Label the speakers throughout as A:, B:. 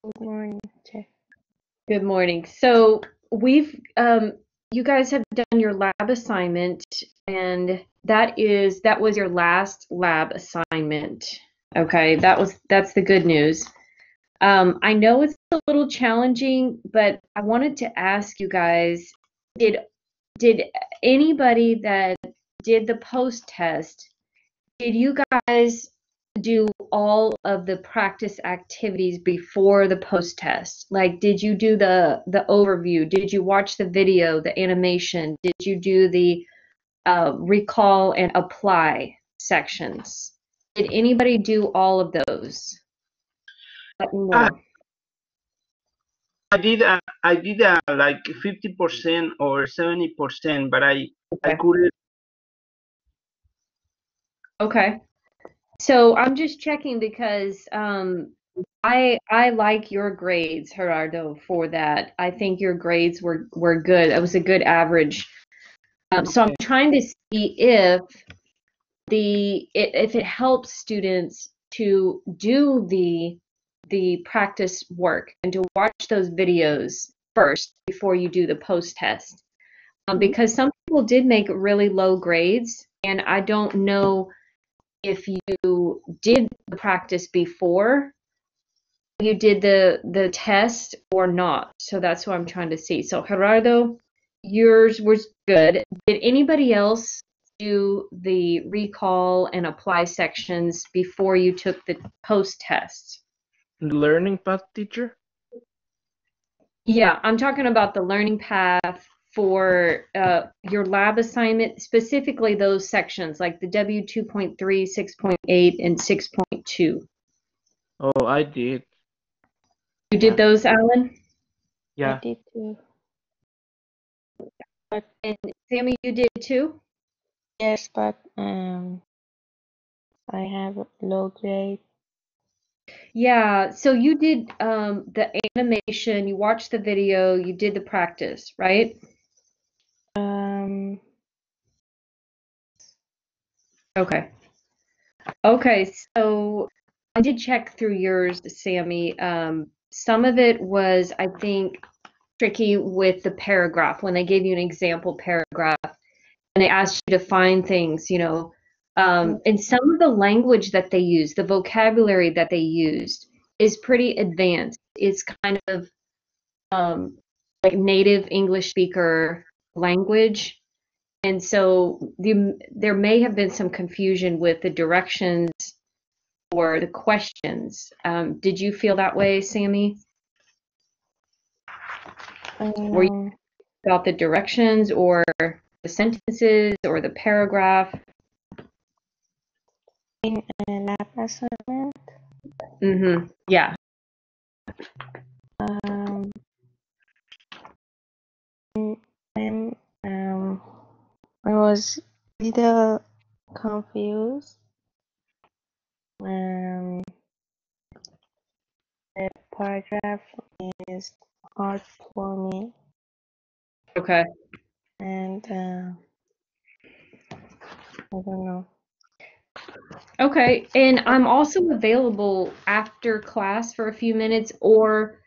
A: Good morning, Jeff.
B: Good morning. So we've you guys have done your lab assignment, and that was your last lab assignment. Okay, that's the good news. I know it's a little challenging, but I wanted to ask you guys, did did anybody that did the post test, did you guys do all of the practice activities before the post test? Like, did you do the overview? Did you watch the video, the animation? Did you do the recall and apply sections? Did anybody do all of those? Let me
C: I,
B: know.
C: I did like 50% or 70%, but I
B: Okay.
C: couldn't.
B: Okay. So I'm just checking because I like your grades, Gerardo, for that. I think your grades were good. It was a good average. So I'm
C: Okay.
B: trying to see if it helps students to do the practice work and to watch those videos first before you do the post test. Because some people did make really low grades, and I don't know if you did the practice before you did the test or not. So that's what I'm trying to see. So Gerardo, yours was good. Did anybody else do the recall and apply sections before you took the post test?
A: Learning path teacher?
B: Yeah, I'm talking about the learning path for your lab assignment, specifically those sections like the W 2.3, 6.8, and 6.2.
A: Oh, I did.
B: You did
A: Yeah.
B: those, Alan?
A: Yeah.
D: I did too.
B: And Sammy, you did too?
D: Yes, but I have a low grade.
B: Yeah, so you did the animation, you watched the video, you did the practice, right?
D: Um,
B: Okay. Okay, so I did check through yours, Sammy. Some of it was, I think, tricky with the paragraph when they gave you an example paragraph and they asked you to find things, and some of the language that they used, the vocabulary that they used, is pretty advanced. It's kind of um, like native English speaker language. And so there may have been some confusion with the directions or the questions. Did you feel that way, Sammy? Were you
D: um,
B: about the directions or the sentences or the paragraph?
D: in a lab assignment,
B: Yeah.
D: um, and I was a little confused. Um, the paragraph is hard for me,
B: Okay.
D: and I don't know.
B: Okay. And I'm also available after class for a few minutes or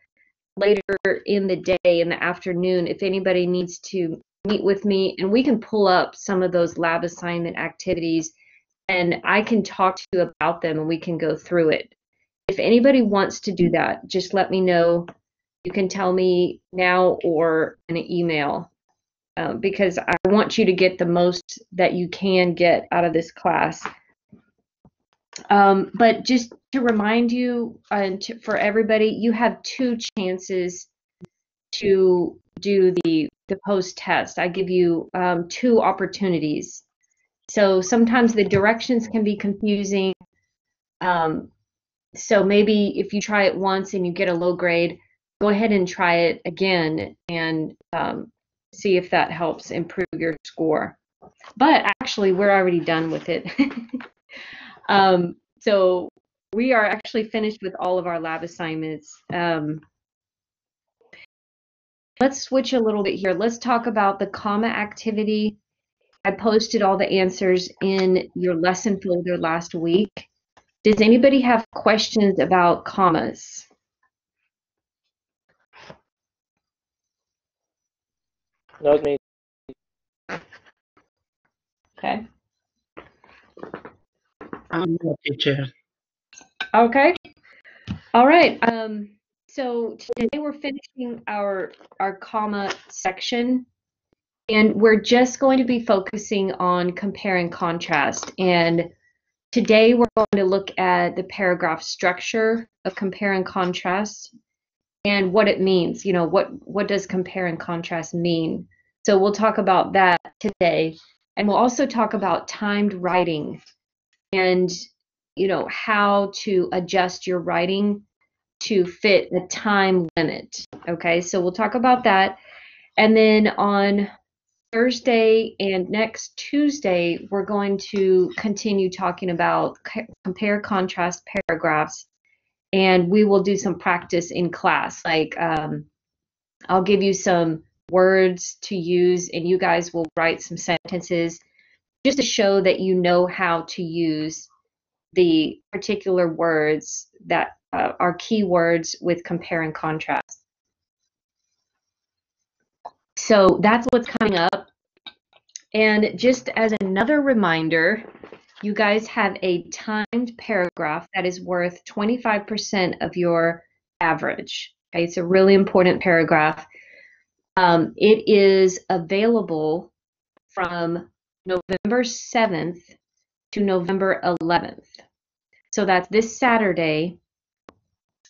B: later in the day, in the afternoon, if anybody needs to meet with me, and we can pull up some of those lab assignment activities and I can talk to you about them and we can go through it. If anybody wants to do that, just let me know. You can tell me now or in an email, because I want you to get the most that you can get out of this class. But just to remind you, and for everybody, you have two chances to do the post test. I give you two opportunities. So sometimes the directions can be confusing. Um, so maybe if you try it once and you get a low grade, go ahead and try it again and see if that helps improve your score. But actually, we're already done with it. So we are actually finished with all of our lab assignments. Let's switch a little bit here. Let's talk about the comma activity. I posted all the answers in your lesson folder last week. Does anybody have questions about commas?
A: Not me.
B: Okay.
C: I'm no teacher.
B: Okay. All right. So today we're finishing our comma section, and we're just going to be focusing on compare and contrast. And today we're going to look at the paragraph structure of compare and contrast and what it means. You know, what does compare and contrast mean? So we'll talk about that today, and we'll also talk about timed writing and how to adjust your writing to fit a time limit. Okay, so we'll talk about that. And then on Thursday and next Tuesday, we're going to continue talking about compare contrast paragraphs, and we will do some practice in class. Like I'll give you some words to use, and you guys will write some sentences just to show that you know how to use the particular words that are keywords with compare and contrast. So that's what's coming up. And just as another reminder, you guys have a timed paragraph that is worth 25% of your average. Okay, it's a really important paragraph. It is available from November 7th to November 11th. So that's this Saturday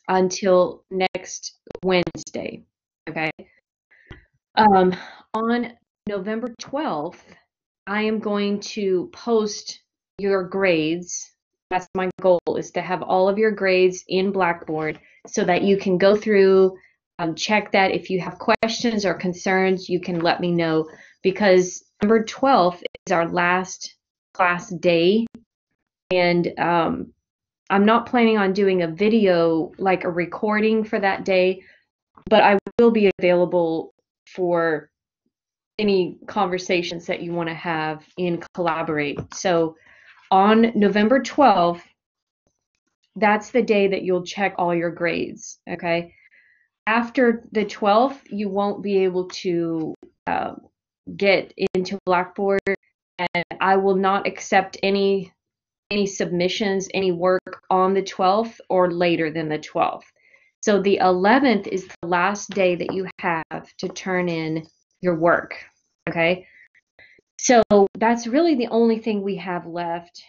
B: until next Wednesday. Okay. On November 12th, I am going to post your grades. That's my goal, is to have all of your grades in Blackboard so that you can go through, check that. If you have questions or concerns, you can let me know, because November 12th is our last class day, and I'm not planning on doing a video, like a recording for that day, but I will be available for any conversations that you want to have in Collaborate. So on November 12th, that's the day that you'll check all your grades, okay? After the 12th, you won't be able to get into Blackboard, and I will not accept any submissions, any work on the 12th or later than the 12th. So the 11th is the last day that you have to turn in your work, okay? So that's really the only thing we have left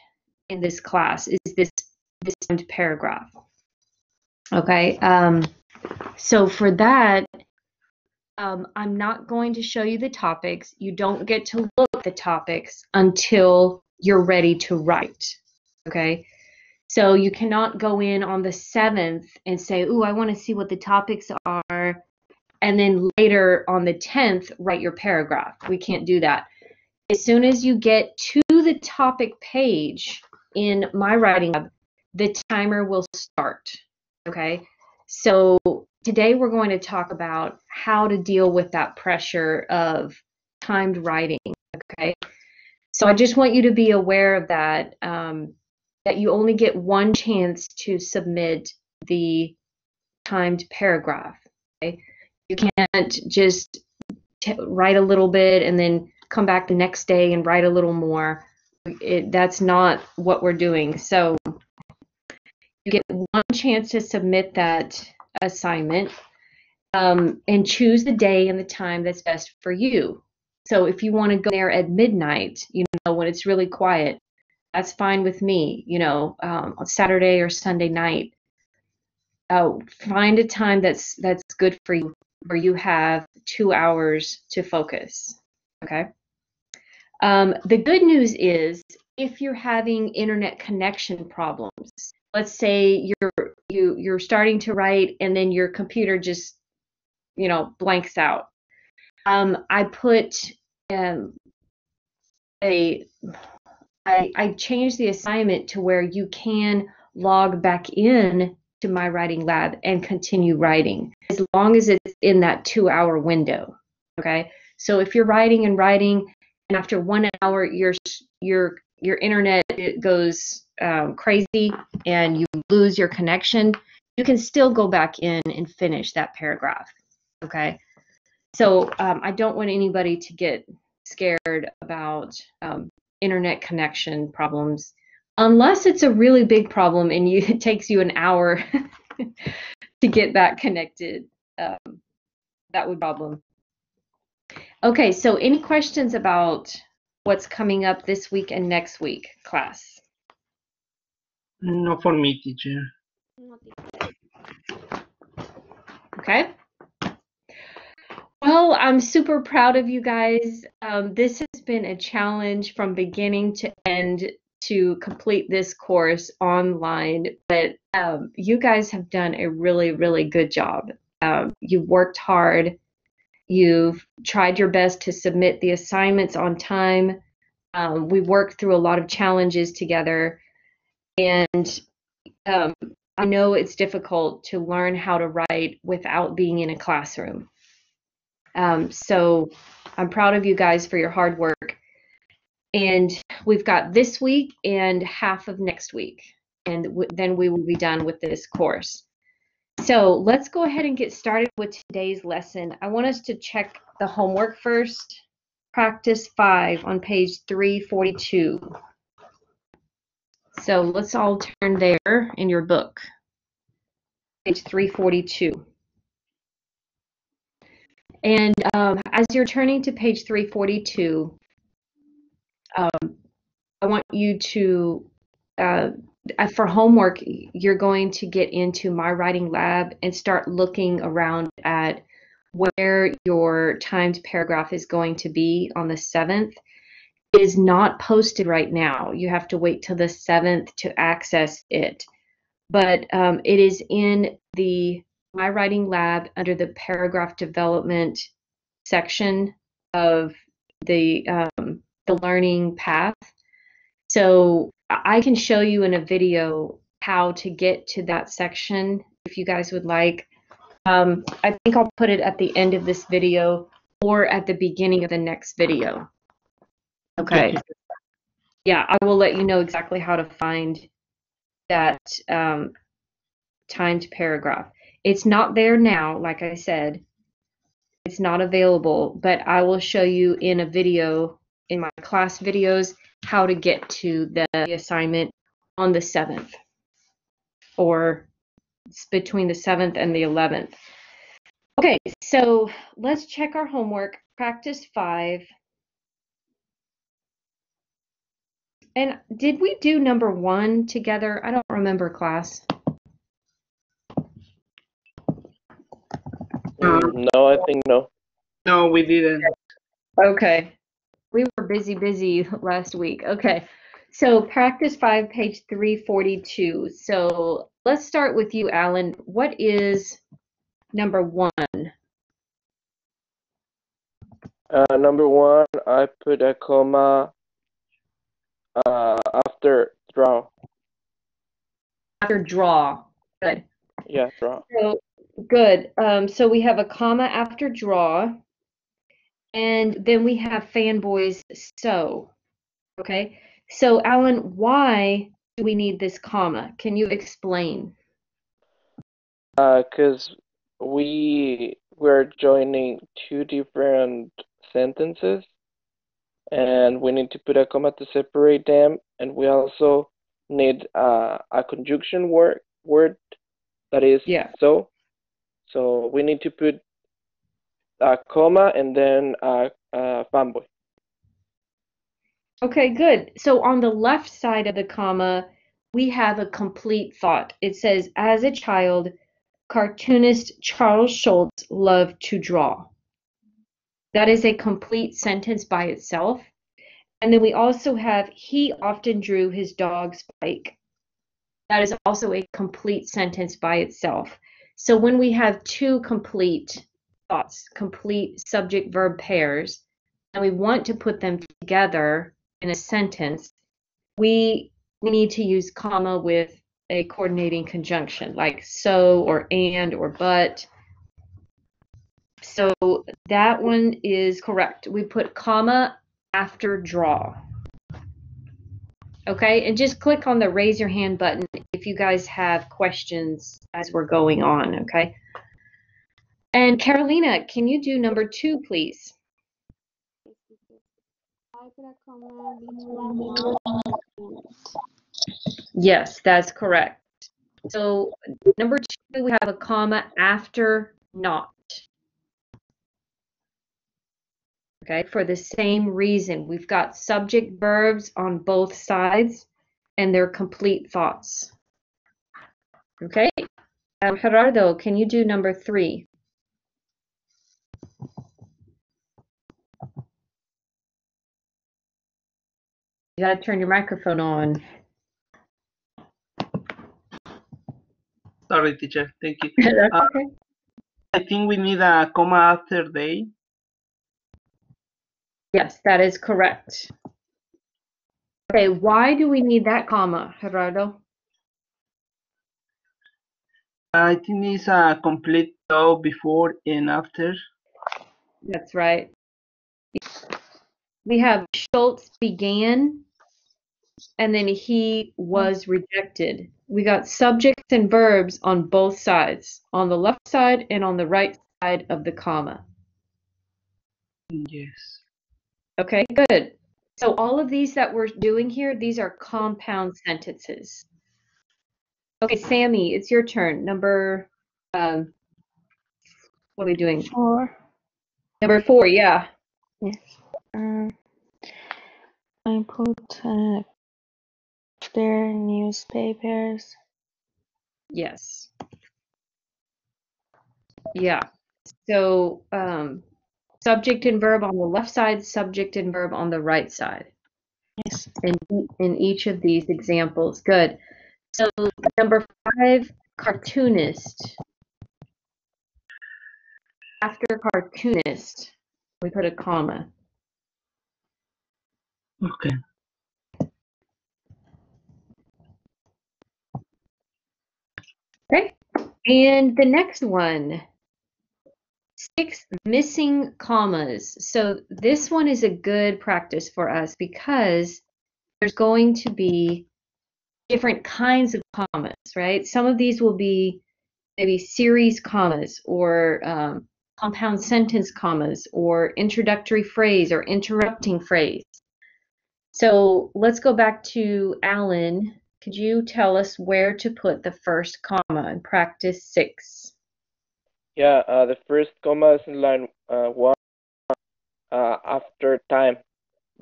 B: in this class, is this timed paragraph, okay? So for that, I'm not going to show you the topics. You don't get to look at the topics until you're ready to write, okay? So you cannot go in on the 7th and say, ooh, I want to see what the topics are, and then later on the 10th, write your paragraph. We can't do that. As soon as you get to the topic page in My Writing Lab, the timer will start, okay? So today we're going to talk about how to deal with that pressure of timed writing, okay? So I just want you to be aware of that, that you only get one chance to submit the timed paragraph, okay? You can't just write a little bit and then come back the next day and write a little more. That's not what we're doing. So you get one chance to submit that assignment, and choose the day and the time that's best for you. So if you want to go there at midnight, when it's really quiet, that's fine with me, on Saturday or Sunday night. Find a time that's good for you, where you have 2 hours to focus, okay? The good news is, if you're having internet connection problems, let's say you're starting to write and then your computer just blanks out. I put I changed the assignment to where you can log back in to My Writing Lab and continue writing, as long as it's in that 2-hour window. Okay, so if you're writing and after 1 hour your internet goes crazy and you lose your connection, you can still go back in and finish that paragraph. Okay, So I don't want anybody to get scared about internet connection problems, unless it's a really big problem and it takes you an hour to get that connected. That would be a problem. Okay, so any questions about what's coming up this week and next week, class?
C: No, for me, teacher.
B: Okay. Well, I'm super proud of you guys. This has been a challenge from beginning to end to complete this course online, but you guys have done a really, really good job. You've worked hard. You've tried your best to submit the assignments on time. We worked through a lot of challenges together, and I know it's difficult to learn how to write without being in a classroom. So I'm proud of you guys for your hard work. And we've got this week and half of next week, and then we will be done with this course. So let's go ahead and get started with today's lesson. I want us to check the homework first. Practice 5 on page 342. So let's all turn there in your book, page 342. And as you're turning to page 342, I want you to, for homework, you're going to get into My Writing Lab and start looking around at where your timed paragraph is going to be on the 7th. It is not posted right now. You have to wait till the 7th to access it. But it is in the My Writing Lab under the paragraph development section of the learning path. So I can show you in a video how to get to that section if you guys would like. I think I'll put it at the end of this video or at the beginning of the next video. Okay. Yeah, I will let you know exactly how to find that timed paragraph. It's not there now, like I said. It's not available, but I will show you in a video, in my class videos, how to get to the assignment on the 7th, or it's between the 7th and the 11th. Okay, so let's check our homework. Practice 5. And did we do number 1 together? I don't remember, class.
A: No, I think no.
C: No, we didn't.
B: Okay. We were busy last week. Okay. So practice 5, page 342. So let's start with you, Alan. What is number 1?
A: Number 1, I put a comma after draw.
B: After draw. Good.
A: Yeah, draw.
B: So good. So we have a comma after draw, and then we have fanboys sew. Okay. So Alan, why do we need this comma? Can you explain?
A: Because we're joining 2 different sentences, and we need to put a comma to separate them, and we also need a conjunction word that is so. So we need to put a comma and then a fanboy.
B: Okay, good. So on the left side of the comma, we have a complete thought. It says, as a child, cartoonist Charles Schulz loved to draw. That is a complete sentence by itself. And then we also have, he often drew his dog Spike. That is also a complete sentence by itself. So when we have 2 complete thoughts, complete subject-verb pairs, and we want to put them together in a sentence, we need to use comma with a coordinating conjunction like so or and or but. So that one is correct. We put comma after draw. Okay, and just click on the raise your hand button if you guys have questions as we're going on, okay? And Carolina, can you do number 2, please?
D: I put a comma between not and in.
B: Yes, that's correct. So number 2, we have a comma after not. Okay, for the same reason. We've got subject verbs on both sides and their complete thoughts. Okay, Gerardo, can you do number 3? You gotta turn your microphone on.
C: Sorry, teacher. Thank you.
B: That's okay.
C: I think we need a comma after they.
B: Yes, that is correct. Okay, why do we need that comma, Gerardo?
C: I think it's a complete thought before and after.
B: That's right. We have Schultz began, and then he was rejected. We got subjects and verbs on both sides, on the left side and on the right side of the comma.
C: Yes.
B: Okay, good. So all of these that we're doing here, these are compound sentences. Okay, Sammy, it's your turn. Number, what are we doing?
D: 4.
B: Number 4, yeah.
D: Yes. I put their newspapers.
B: Yes. Yeah. So subject and verb on the left side, subject and verb on the right side.
D: Yes.
B: In each of these examples. Good. So number 5, cartoonist. After cartoonist, we put a comma.
C: Okay.
B: Okay. And the next one, 6 missing commas. So this one is a good practice for us because there's going to be different kinds of commas, right? Some of these will be maybe series commas or compound sentence commas or introductory phrase or interrupting phrase. So let's go back to Alan. Could you tell us where to put the first comma in practice 6?
A: Yeah, the first comma is in line 1. After time,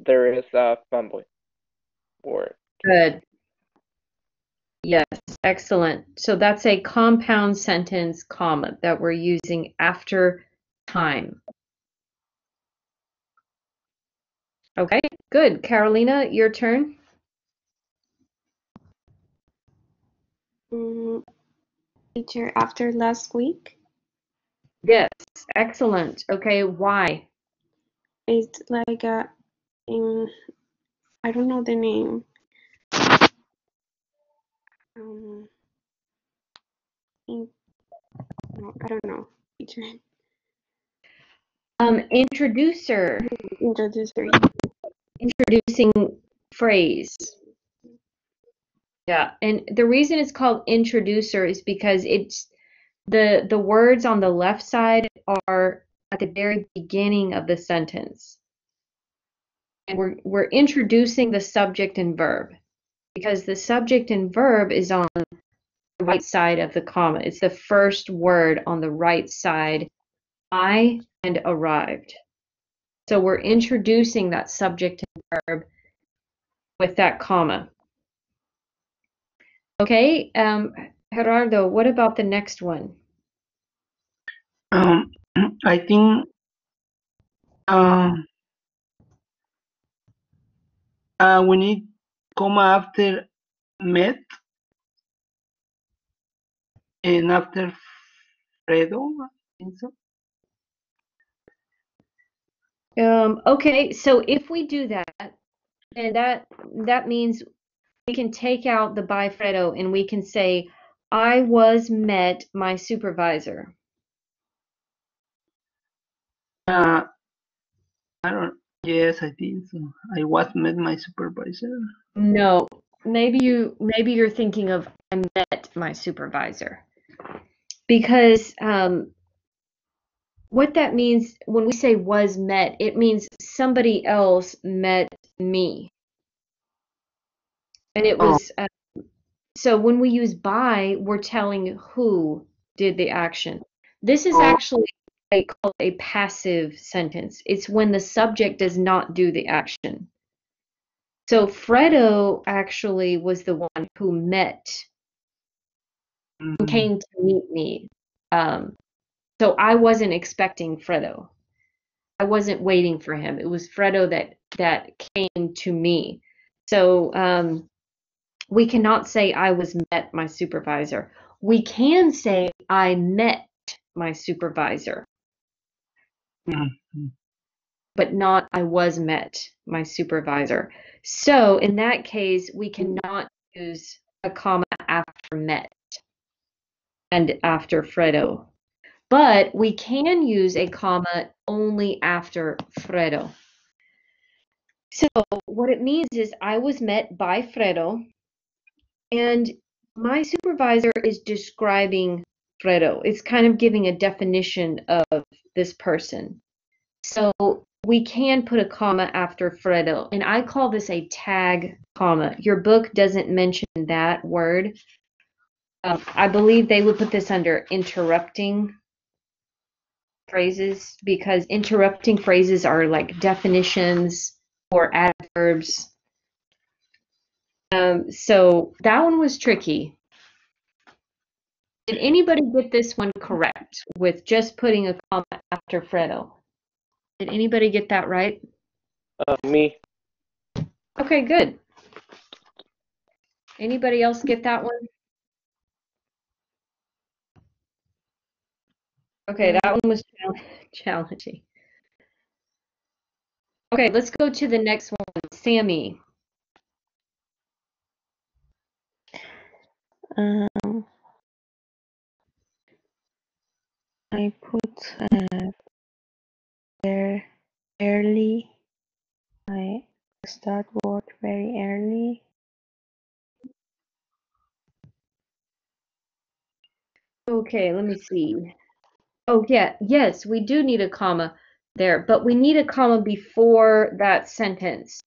A: there is a fanboy word.
B: Good. Yes, excellent. So that's a compound sentence comma that we're using after time. Okay, good. Carolina, your turn.
D: Teacher, after last week,
B: Yes, excellent. Okay, why?
D: it's like I don't know the name. No, I don't know. Teacher.
B: Introducer,
D: Introductory.
B: introducing phrase. Yeah, and the reason it's called introducer is because it's the words on the left side are at the very beginning of the sentence. And we're introducing the subject and verb because the subject and verb is on the right side of the comma. It's the first word on the right side, I and arrived. So we're introducing that subject and verb with that comma. Okay, Gerardo, what about the next one?
C: I think we need comma after met and after Fredo. I think so.
B: Okay, so if we do that, and that means we can take out the by Fredo and we can say, I was met my supervisor.
C: I don't. Yes, I think so. I was met my supervisor.
B: No, maybe you're thinking of I met my supervisor. Because what that means when we say was met, it means somebody else met me. And it was, so when we use by, we're telling who did the action. This is actually called a passive sentence. It's when the subject does not do the action. So Fredo actually was the one who met, who came to meet me. So I wasn't expecting Fredo. I wasn't waiting for him. It was Fredo that came to me. So we cannot say I was met my supervisor. We can say I met my supervisor, but not I was met my supervisor. So in that case, we cannot use a comma after met and after Fredo. But we can use a comma only after Fredo. So what it means is I was met by Fredo, and my supervisor is describing Fredo. It's kind of giving a definition of this person. So we can put a comma after Fredo, and I call this a tag comma. Your book doesn't mention that word. I believe they would put this under interrupting phrases, because interrupting phrases are like definitions or adverbs. So that one was tricky. Did anybody get this one correct with just putting a comma after Fredo? Did anybody get that right?
A: Me.
B: Okay, good. Anybody else get that one? Okay, that one was challenging. Okay, let's go to the next one. Sammy.
D: I put there early. I start work very early.
B: Okay, let me see. Oh, yeah, yes, we do need a comma there, but we need a comma before that sentence.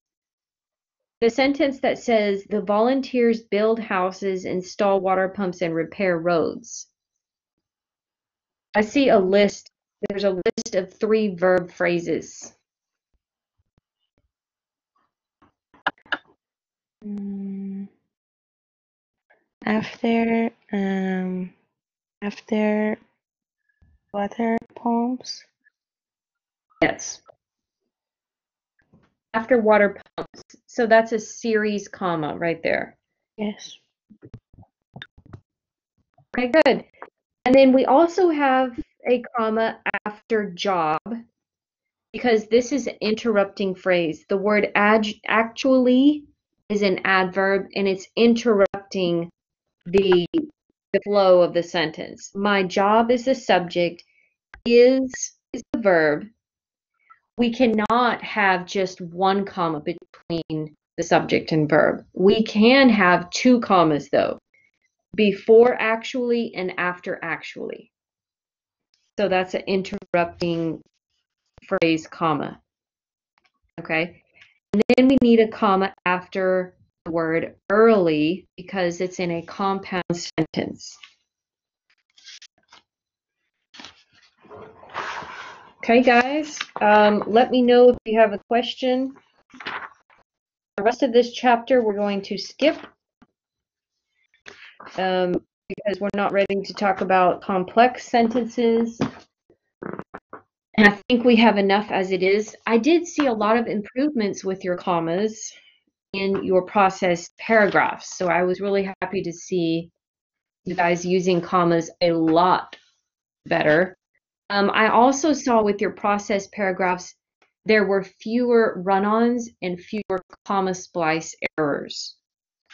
B: The sentence that says the volunteers build houses, install water pumps, and repair roads. I see a list. There's a list of 3 verb phrases.
D: After water pumps.
B: Yes. After water pumps. So that's a series comma right there.
D: Yes.
B: Okay, good. And then we also have a comma after job, because this is an interrupting phrase. The word actually is an adverb, and it's interrupting the flow of the sentence. My job is the subject, is the verb. We cannot have just one comma between the subject and verb. We can have 2 commas though, before actually and after actually. So that's an interrupting phrase, comma. Okay. And then we need a comma after the word early, because it's in a compound sentence. Okay, guys, let me know if you have a question. The rest of this chapter we're going to skip because we're not ready to talk about complex sentences. And I think we have enough as it is. I did see a lot of improvements with your commas in your processed paragraphs. So I was really happy to see you guys using commas a lot better. I also saw with your processed paragraphs, there were fewer run-ons and fewer comma splice errors.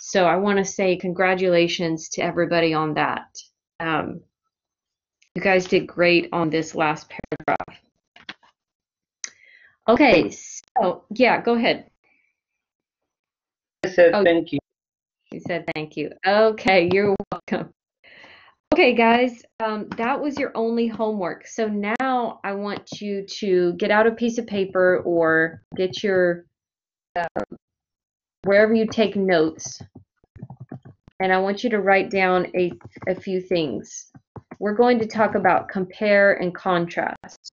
B: So I want to say congratulations to everybody on that. You guys did great on this last paragraph. Okay, so yeah, go ahead.
C: I said thank you.
B: You said thank you. Okay, you're welcome. Okay, guys, that was your only homework. So now I want you to get out a piece of paper or get your, wherever you take notes, and I want you to write down a few things. We're going to talk about compare and contrast.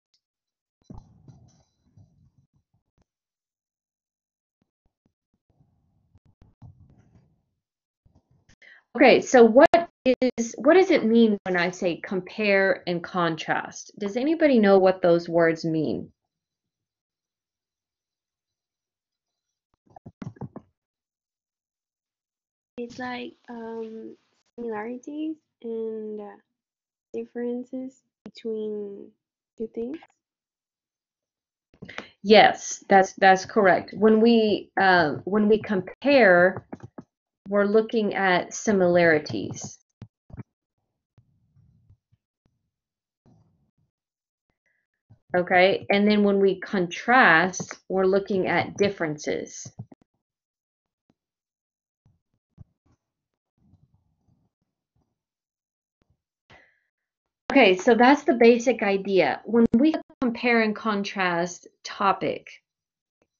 B: Okay, so what does it mean when I say compare and contrast? Does anybody know what those words mean?
D: It's like similarities and differences between two things.
B: Yes, that's correct. When we compare, we're looking at similarities. Okay, and then when we contrast, we're looking at differences. Okay, so that's the basic idea. When we compare and contrast topic,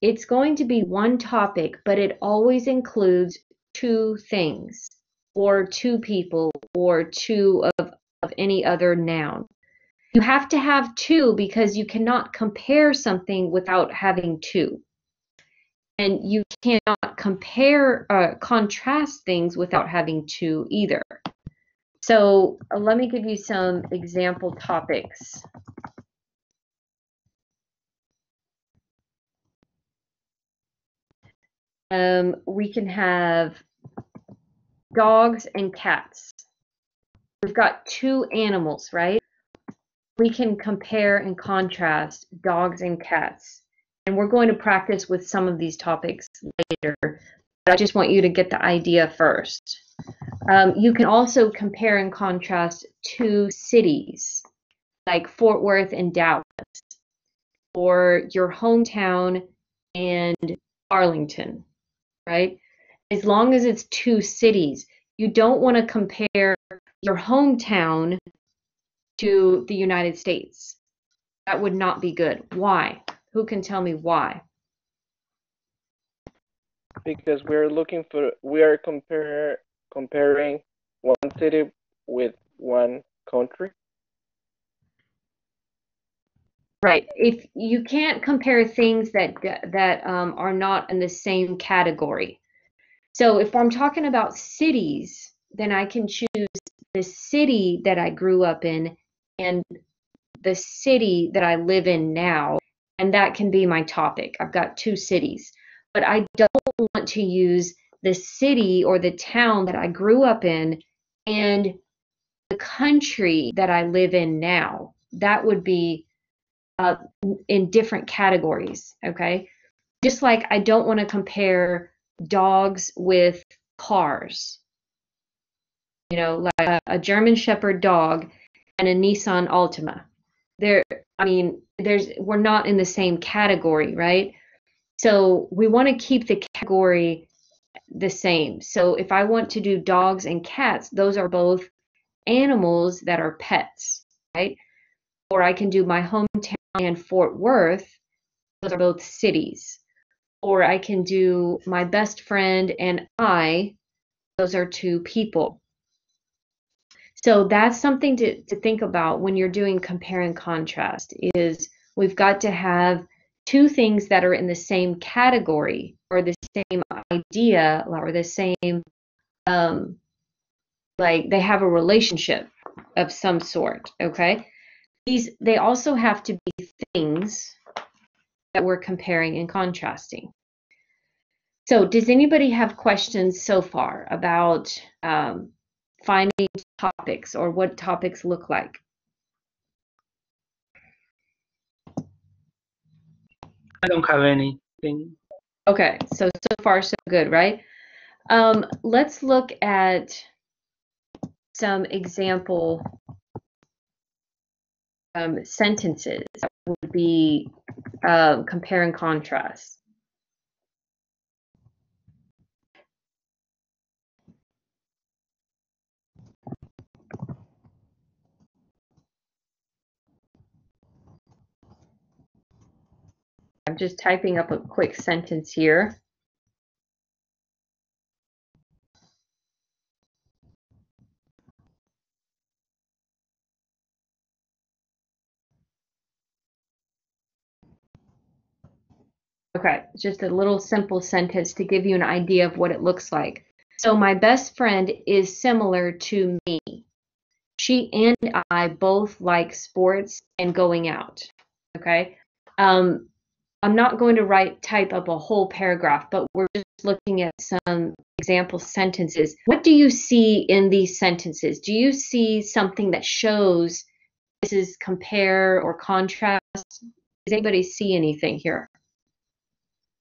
B: it's going to be one topic, but it always includes two things, or two people, or two of any other noun. You have to have two because you cannot compare something without having two. And you cannot contrast things without having two either. So let me give you some example topics. We can have dogs and cats. We've got two animals, right? We can compare and contrast dogs and cats. And we're going to practice with some of these topics later, but I just want you to get the idea first. You can also compare and contrast two cities, like Fort Worth and Dallas, or your hometown and Arlington, right? As long as it's two cities, you don't want to compare your hometown to the United States. That would not be good. Why? Who can tell me why?
A: Because we are comparing one city with one country.
B: Right. If you can't compare things that are not in the same category. So if I'm talking about cities, then I can choose the city that I grew up in and the city that I live in now, and that can be my topic. I've got two cities, but I don't want to use the city or the town that I grew up in and the country that I live in now. That would be in different categories, okay? Just like I don't want to compare dogs with cars. You know, like a German Shepherd dog and a Nissan Altima. We're not in the same category, right? So we want to keep the category the same. So if I want to do dogs and cats, those are both animals that are pets, right? Or I can do my hometown and Fort Worth, those are both cities. Or I can do my best friend and I, those are two people. So that's something to think about when you're doing compare and contrast is we've got to have two things that are in the same category or the same idea or the same like they have a relationship of some sort, okay? They also have to be things that we're comparing and contrasting. So does anybody have questions so far about finding topics or what topics look like?
C: I don't have anything.
B: Okay, so far so good, right? Let's look at some example sentences that would be compare and contrast. I'm just typing up a quick sentence here. Okay, just a little simple sentence to give you an idea of what it looks like. So my best friend is similar to me. She and I both like sports and going out. Okay. I'm not going to type up a whole paragraph, but we're just looking at some example sentences. What do you see in these sentences? Do you see something that shows this is compare or contrast? Does anybody see anything here?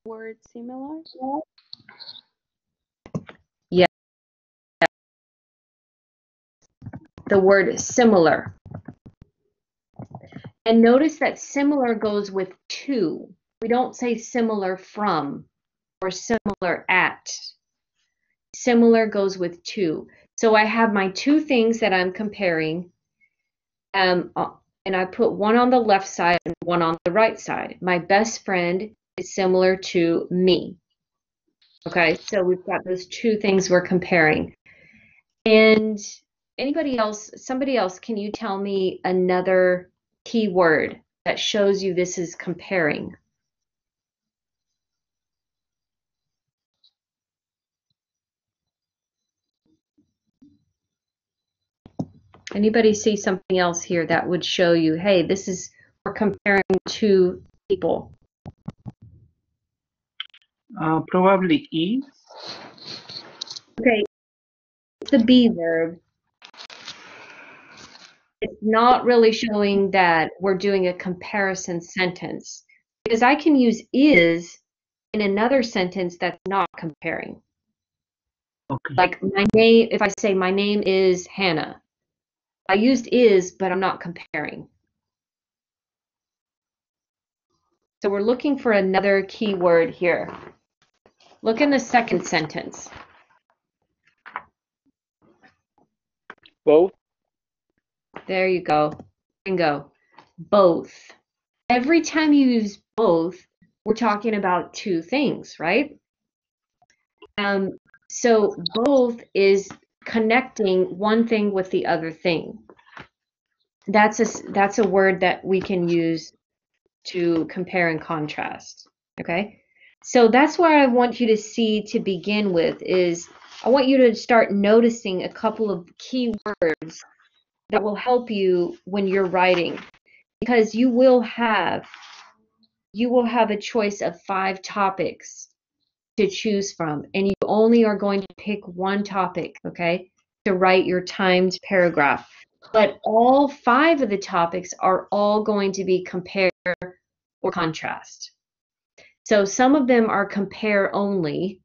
D: Word similar?
B: Yeah, the word similar. And notice that similar goes with to. We don't say similar from or similar at. Similar goes with to. So I have my two things that I'm comparing, and I put one on the left side and one on the right side. My best friend is similar to me. Okay, so we've got those two things we're comparing. And somebody else, can you tell me another keyword that shows you this is comparing? Anybody see something else here that would show you, hey, we're comparing two people?
C: Probably is.
B: Okay, it's the be verb. It's not really showing that we're doing a comparison sentence because I can use is in another sentence that's not comparing.
C: Okay.
B: Like my name, if I say my name is Hannah, I used is, but I'm not comparing. So we're looking for another keyword here. Look in the second sentence.
A: Both.
B: There you go. Bingo. Both. Every time you use both, we're talking about two things, right? So both is connecting one thing with the other thing. That's a word that we can use to compare and contrast. Okay? So that's what I want you to see to begin with is I want you to start noticing a couple of key words that will help you when you're writing, because you will have a choice of 5 topics to choose from, and you only are going to pick one topic, okay, to write your timed paragraph. But all 5 of the topics are all going to be compare or contrast. So some of them are compare only,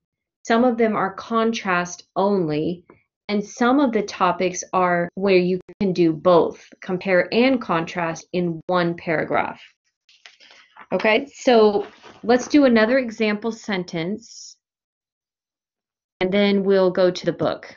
B: some of them are contrast only, and some of the topics are where you can do both, compare and contrast in one paragraph. Okay, so let's do another example sentence, and then we'll go to the book.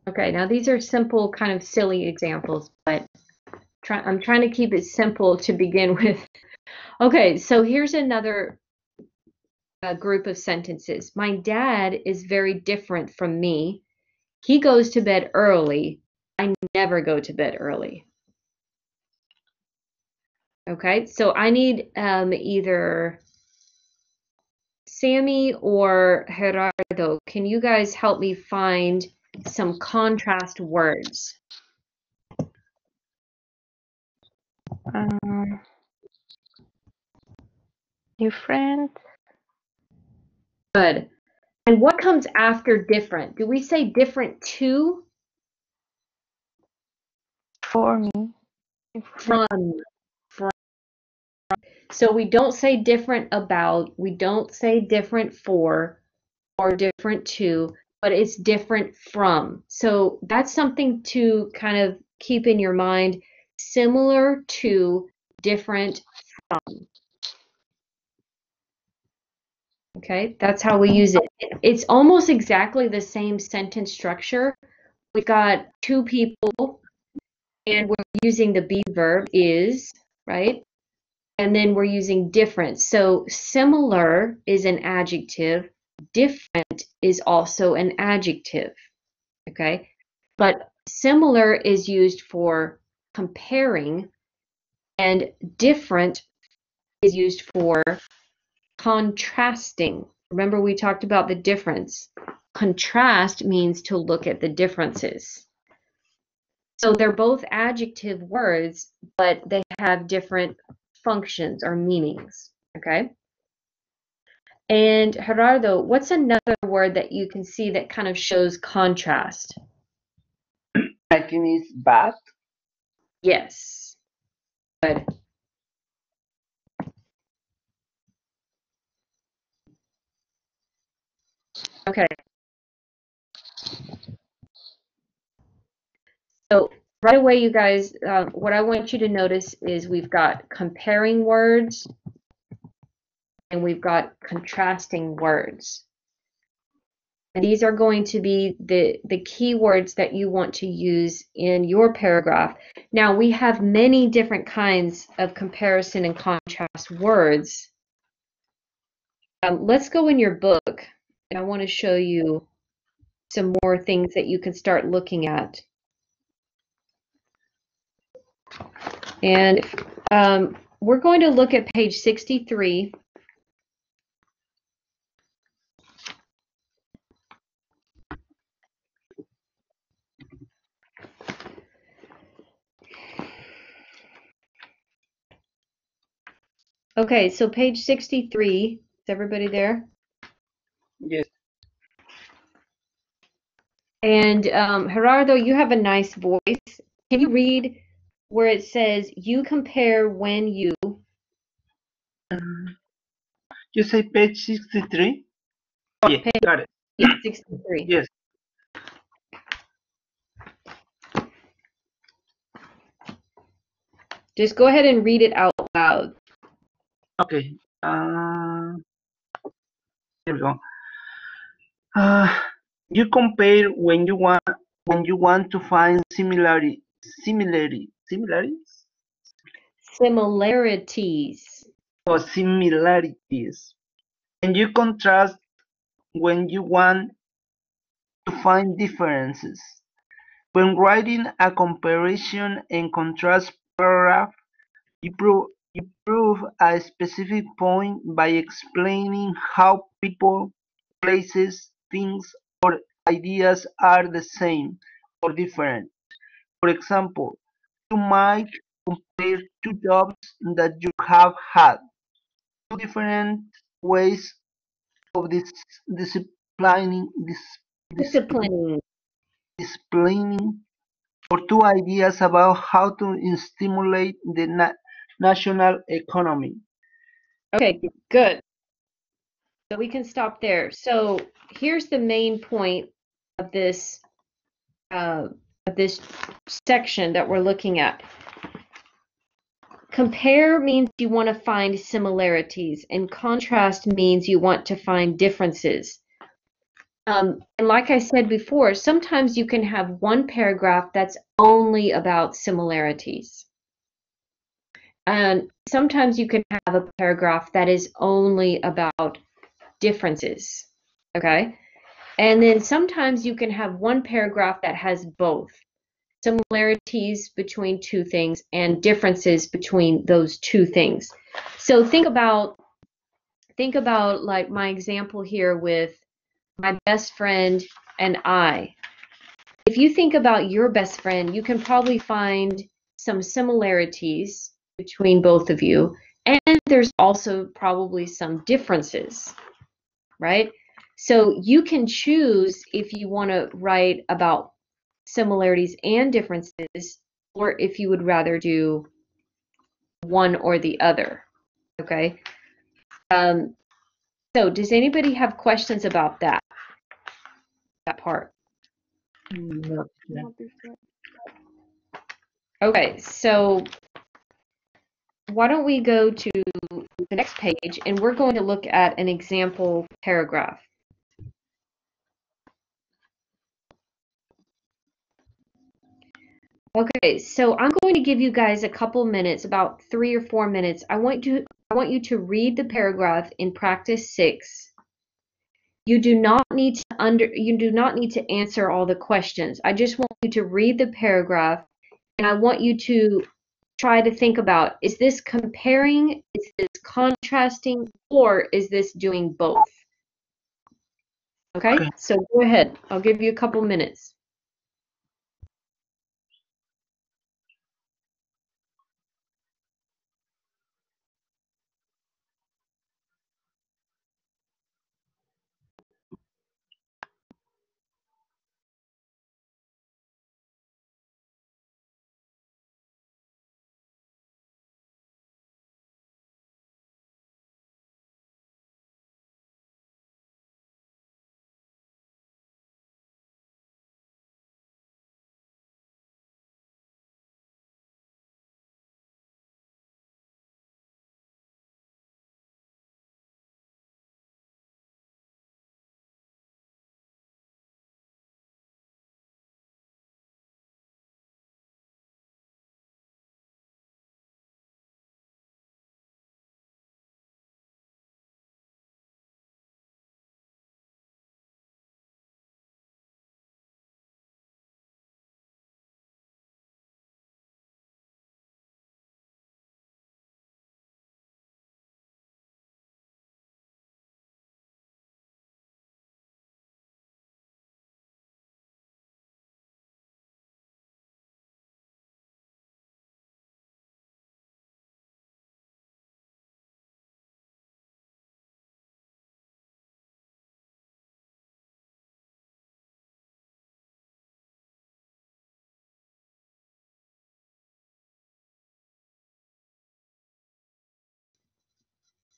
B: Okay, now these are simple, kind of silly examples, but I'm trying to keep it simple to begin with. Okay, so here's another group of sentences. My dad is very different from me. He goes to bed early. I never go to bed early. Okay, so I need either Sammy or Gerardo. Can you guys help me find some contrast words?
D: Different.
B: Good. And what comes after different? Do we say different to?
D: For me.
B: From. So we don't say different about, we don't say different for or different to, but it's different from. So that's something to kind of keep in your mind, similar to, different from. Okay, that's how we use it. It's almost exactly the same sentence structure. We've got two people and we're using the be verb is, right? And then we're using different. So similar is an adjective, different is also an adjective, okay? But similar is used for comparing and different is used for contrasting. Remember we talked about the difference. Contrast means to look at the differences. So they're both adjective words, but they have different functions or meanings, okay? And Gerardo, what's another word that you can see that kind of shows contrast?
C: I think it's bad.
B: Yes. Good. Okay. So right away, you guys, what I want you to notice is we've got comparing words and we've got contrasting words. And these are going to be the keywords that you want to use in your paragraph. Now, we have many different kinds of comparison and contrast words. Let's go in your book, and I want to show you some more things that you can start looking at. And we're going to look at page 63. Okay, so page 63, is everybody there?
C: Yes.
B: And Gerardo, you have a nice voice. Can you read where it says, you compare when you...
C: You say page 63? Oh, yeah, got it.
B: Yeah, 63.
C: Yes.
B: Just go ahead and read it out loud.
C: Okay. Here we go. You compare when you want to find similarities,
B: Similarities.
C: or similarities, and you contrast when you want to find differences. When writing a comparison and contrast paragraph, you prove a specific point by explaining how people, places, things, or ideas are the same or different. For example, you might compare two jobs that you have had, two different ways of disciplining,
B: Disciplining.
C: displaying, or two ideas about how to stimulate the national economy.
B: Okay, good. So we can stop there. So here's the main point of this section that we're looking at. Compare means you want to find similarities, and contrast means you want to find differences. And like I said before, sometimes you can have one paragraph that's only about similarities. And sometimes you can have a paragraph that is only about differences, okay? And then sometimes you can have one paragraph that has both similarities between two things and differences between those two things. So think about like my example here with my best friend and I. If you think about your best friend, you can probably find some similarities between both of you, and there's also probably some differences, right? So you can choose if you want to write about similarities and differences, or if you would rather do one or the other, Okay. So does anybody have questions about that part?
C: Not yet.
D: Not this yet.
B: Okay, so why don't we go to the next page and we're going to look at an example paragraph. Okay, so I'm going to give you guys a couple minutes, about 3 or 4 minutes. I want you to read the paragraph in practice 6. You do not need to answer all the questions. I just want you to read the paragraph and I want you to try to think about, is this comparing, is this contrasting, or is this doing both? Okay, so go ahead. I'll give you a couple minutes.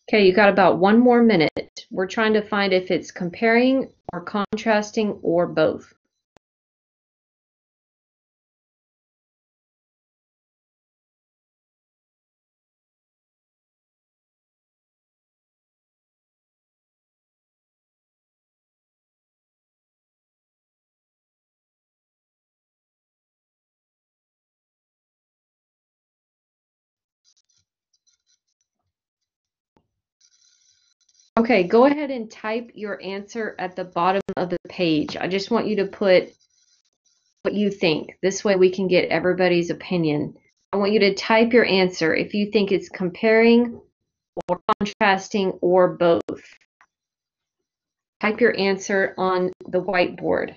B: Okay, you got about 1 more minute. We're trying to find if it's comparing or contrasting or both. Okay, go ahead and type your answer at the bottom of the page. I just want you to put what you think. This way we can get everybody's opinion. I want you to type your answer if you think it's comparing or contrasting or both. Type your answer on the whiteboard.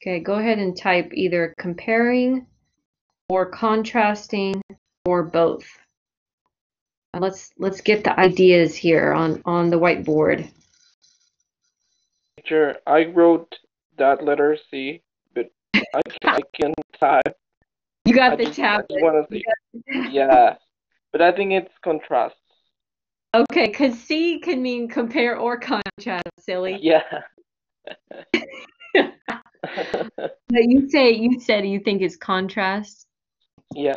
B: Okay, go ahead and type either comparing or contrasting or both. And let's get the ideas here on the whiteboard.
A: Teacher, I wrote that letter C, but I can type.
B: You got
A: I
B: the
A: just
B: tablet.
A: want to see. Yeah, but I think it's contrast.
B: Okay, because C can mean compare or contrast, silly.
A: Yeah.
B: But you said you think it's contrast.
A: Yeah.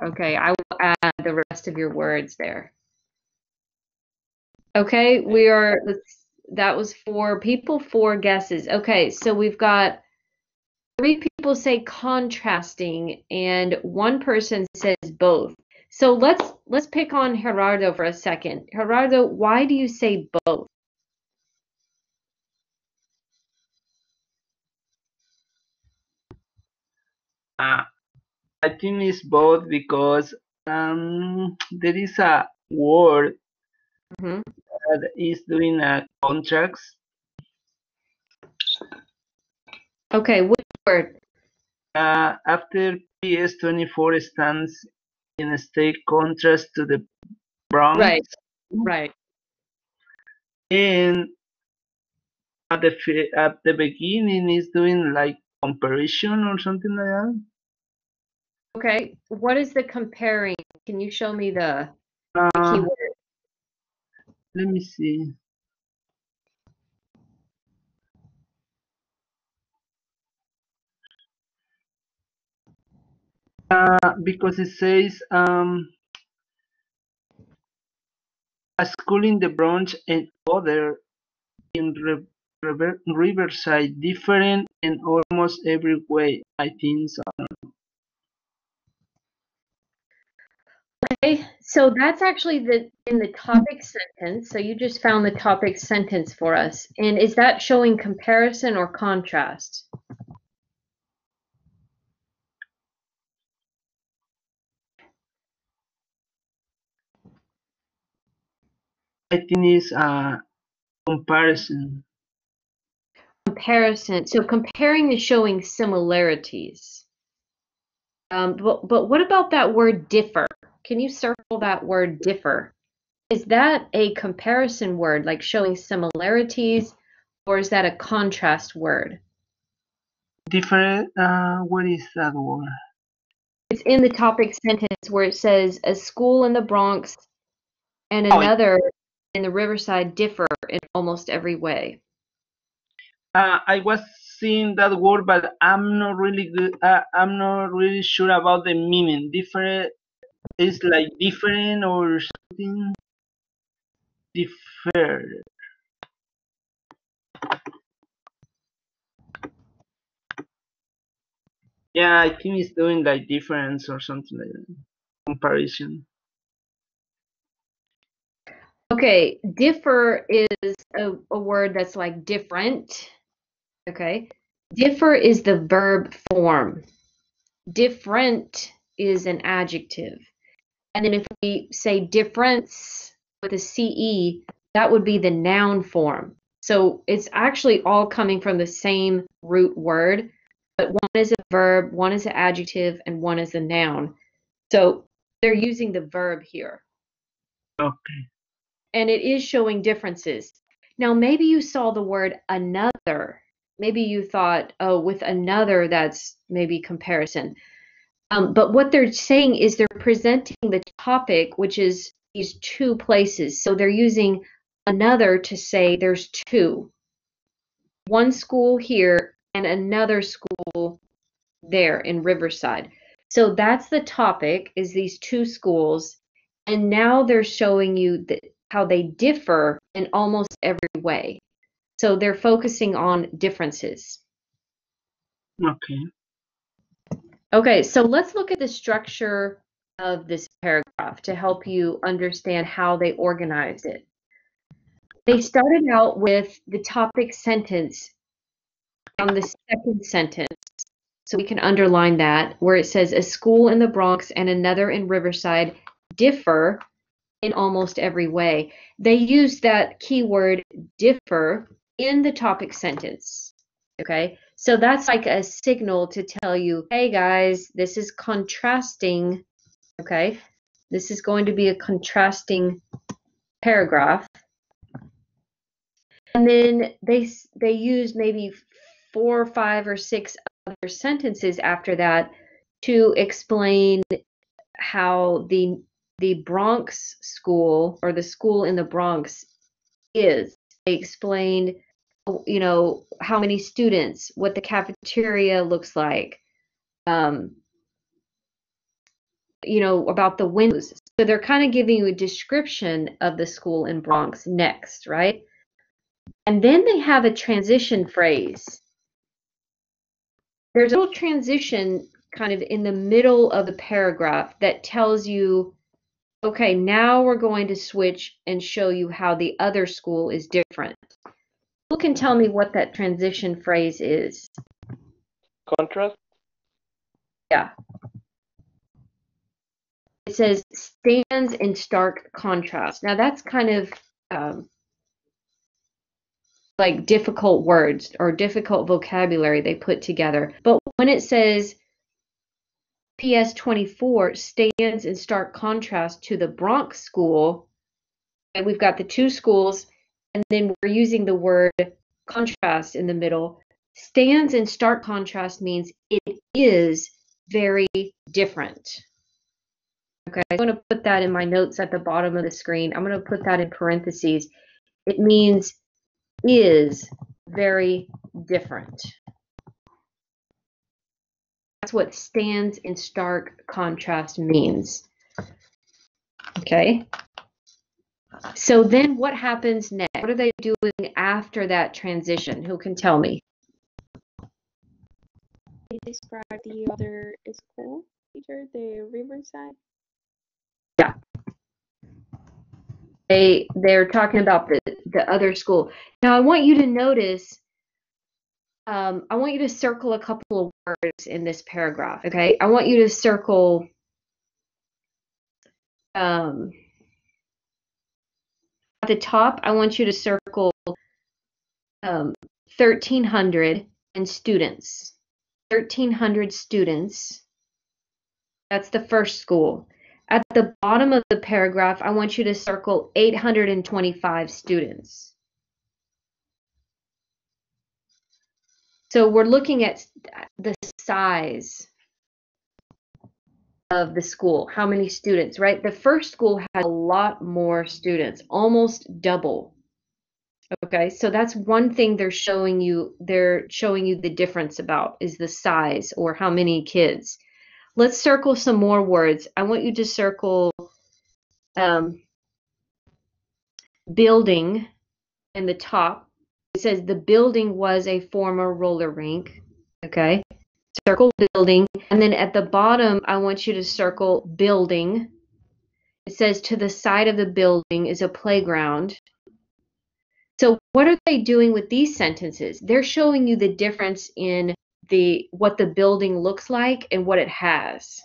B: Okay, I will add the rest of your words there. Okay, we are, that was 4 people, 4 guesses. Okay, so we've got 3 people say contrasting and 1 person says both. So let's pick on Gerardo for a second. Gerardo, why do you say both?
C: Uh, I think it's both because there is a word
B: Hmm.
C: that is doing a contracts.
B: Okay, which word?
C: After PS24 stands in a stark contrast to the Bronx,
B: Right, right.
C: and at the beginning is doing like comparison or something like that.
B: Okay, what is the comparing? Can you show me the
C: Uh,
B: keyword?
C: let me see. Because it says a school in the Bronx and other in Riverside, different in almost every way. I think so.
B: Okay, so that's actually in the topic sentence. So you just found the topic sentence for us. And is that showing comparison or contrast?
C: I think it's a comparison.
B: Comparison. So comparing is showing similarities. But what about that word differ? Can you circle that word differ? Is that a comparison word, like showing similarities, or is that a contrast word?
C: Different. What is that word?
B: It's in the topic sentence where it says a school in the Bronx and
C: Oh,
B: another in the Riverside differ in almost every way.
C: I was seeing that word, but I'm not really good. I'm not really sure about the meaning. Different is like different or something. Differ. Yeah, I think it's doing like difference or something like that. Comparison.
B: Okay, differ is a word that's like different. Okay, differ is the verb form. Different is an adjective. And then if we say difference with a CE, that would be the noun form. So it's actually all coming from the same root word, but one is a verb, one is an adjective, and one is a noun. So they're using the verb here.
C: Okay.
B: And it is showing differences. Now, maybe you saw the word another. Maybe you thought, oh, with another, that's maybe comparison. But what they're saying is they're presenting the topic, which is these two places. So they're using another to say there's two. One school here and another school there in Riverside. So that's the topic, is these two schools. And now they're showing you how they differ in almost every way. So they're focusing on differences.
C: Okay.
B: Okay, so let's look at the structure of this paragraph to help you understand how they organized it. They started out with the topic sentence on the second sentence. So we can underline that, where it says a school in the Bronx and another in Riverside differ in almost every way. They used that keyword differ in the topic sentence. Okay, so that's like a signal to tell you, hey guys, this is contrasting. Okay, this is going to be a contrasting paragraph. And then they use maybe 4, 5, or 6 other sentences after that to explain how the Bronx school, or the school in the Bronx, is. They explained, how many students, what the cafeteria looks like, about the windows. So they're kind of giving you a description of the school in Bronx next, right? And then they have a transition phrase. There's a little transition kind of in the middle of the paragraph that tells you, okay, now we're going to switch and show you how the other school is different. Who can tell me what that transition phrase is?
A: Contrast?
B: Yeah. It says stands in stark contrast. Now that's kind of like difficult words or difficult vocabulary they put together. But when it says PS 24 stands in stark contrast to the Bronx school, and we've got the two schools, and then we're using the word contrast in the middle. Stands in stark contrast means it is very different. Okay, I'm going to put that in my notes at the bottom of the screen. I'm going to put that in parentheses. It means is very different. That's what stands in stark contrast means. Okay. So then what happens next? What are they doing after that transition? Who can tell me?
D: They describe the other school, teacher, the Riverside.
B: Yeah. They're talking about the other school. Now I want you to notice, I want you to circle a couple of words in this paragraph, okay? I want you to circle at the top, I want you to circle 1,300 and students. 1,300 students. That's the first school. At the bottom of the paragraph, I want you to circle 825 students. So we're looking at the size of the school, how many students, right? The first school had a lot more students, almost double. Okay, so that's one thing they're showing you the difference about is the size or how many kids. Let's circle some more words. I want you to circle building in the top. It says the building was a former roller rink. Okay, circle building. And then at the bottom, I want you to circle building. It says to the side of the building is a playground. So what are they doing with these sentences? They're showing you the difference in what the building looks like and what it has.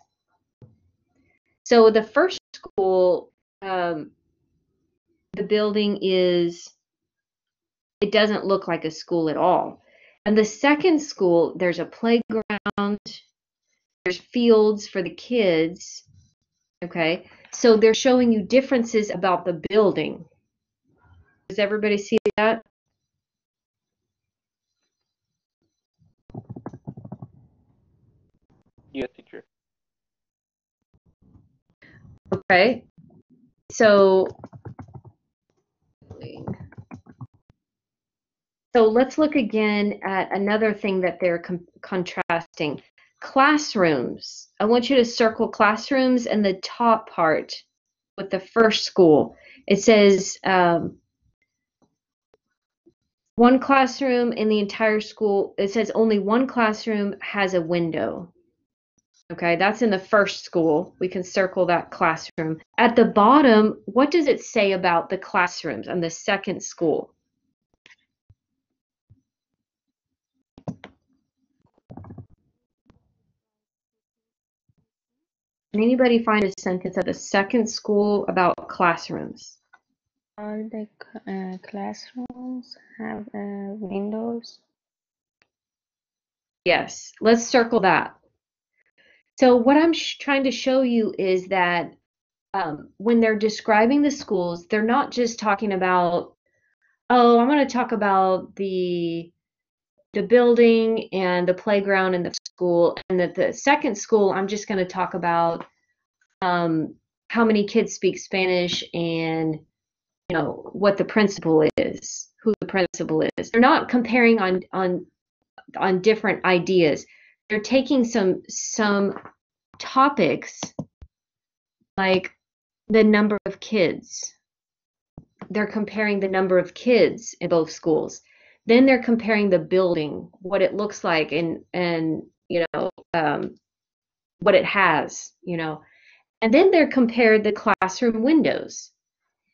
B: So the first school, the building it doesn't look like a school at all. And the second school, there's a playground, there's fields for the kids. Okay, so they're showing you differences about the building. Does everybody see that?
A: Yes, teacher.
B: Okay, so let's look again at another thing that they're contrasting. Classrooms. I want you to circle classrooms in the top part with the first school. It says one classroom in the entire school. It says only one classroom has a window. Okay, that's in the first school. We can circle that classroom. At the bottom, what does it say about the classrooms on the second school? Can anybody find a sentence at the second school about classrooms?
D: All the classrooms have windows.
B: Yes, let's circle that. So what I'm trying to show you is that when they're describing the schools, they're not just talking about, oh, I'm going to talk about the building and the playground in the school, and that the second school, I'm just going to talk about how many kids speak Spanish and what the principal is, who the principal is. They're not comparing on different ideas. They're taking some topics like the number of kids. They're comparing the number of kids in both schools. Then they're comparing the building, what it looks like, and what it has, and then they're compared the classroom windows.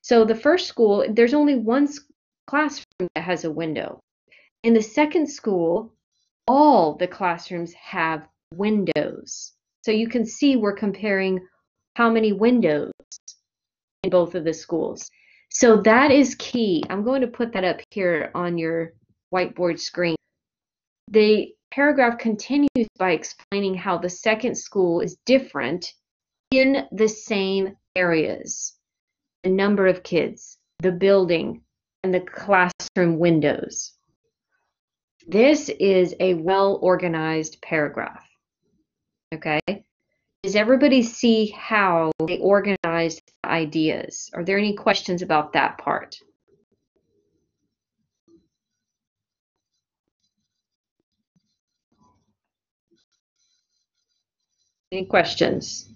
B: So the first school, there's only one classroom that has a window. In the second school, all the classrooms have windows. So you can see we're comparing how many windows in both of the schools. So that is key. I'm going to put that up here on your whiteboard screen. The paragraph continues by explaining how the second school is different in the same areas: the number of kids, the building, and the classroom windows. This is a well-organized paragraph. Okay? Does everybody see how they organized the ideas? Are there any questions about that part? Any questions?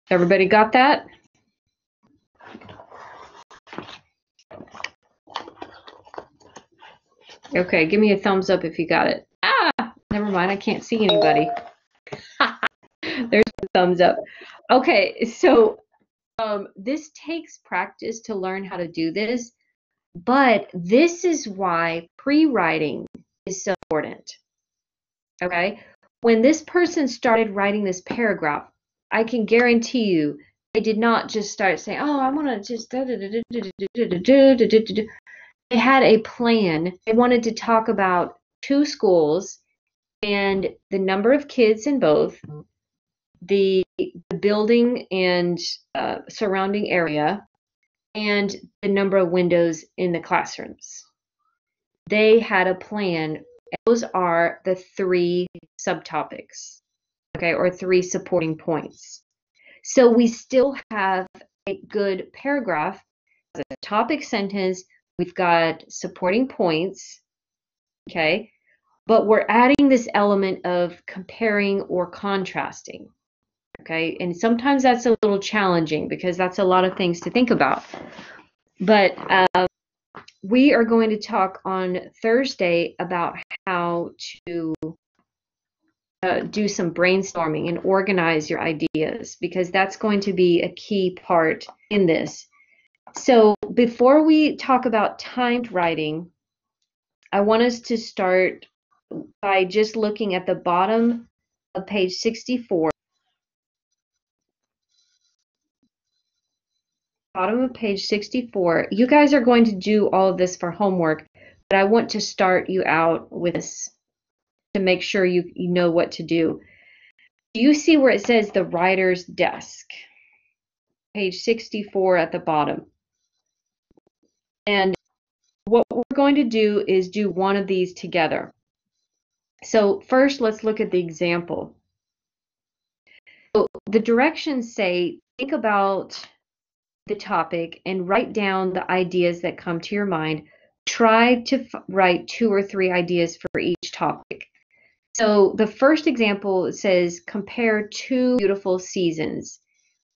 B: Everybody got that? Okay, give me a thumbs up if you got it. Ah, never mind, I can't see anybody. There's a thumbs up. Okay, so this takes practice to learn how to do this, but this is why pre-writing is so important. Okay, when this person started writing this paragraph, I can guarantee you they did not just start saying, "Oh, I want to just." They had a plan. They wanted to talk about two schools and the number of kids in both, the building and surrounding area, and the number of windows in the classrooms. They had a plan. Those are the three subtopics, okay, or three supporting points. So we still have a good paragraph, a topic sentence, we've got supporting points, okay, but we're adding this element of comparing or contrasting, okay, and sometimes that's a little challenging because that's a lot of things to think about. But we are going to talk on Thursday about how to do some brainstorming and organize your ideas, because that's going to be a key part in this. So before we talk about timed writing, I want us to start by just looking at the bottom of page 64. Bottom of page 64. You guys are going to do all of this for homework, but I want to start you out with this to make sure you know what to do. Do you see where it says the writer's desk? Page 64 at the bottom. And what we're going to do is do one of these together. So first, let's look at the example. So the directions say, think about the topic and write down the ideas that come to your mind. Try to write 2 or 3 ideas for each topic. So the first example says, compare 2 beautiful seasons.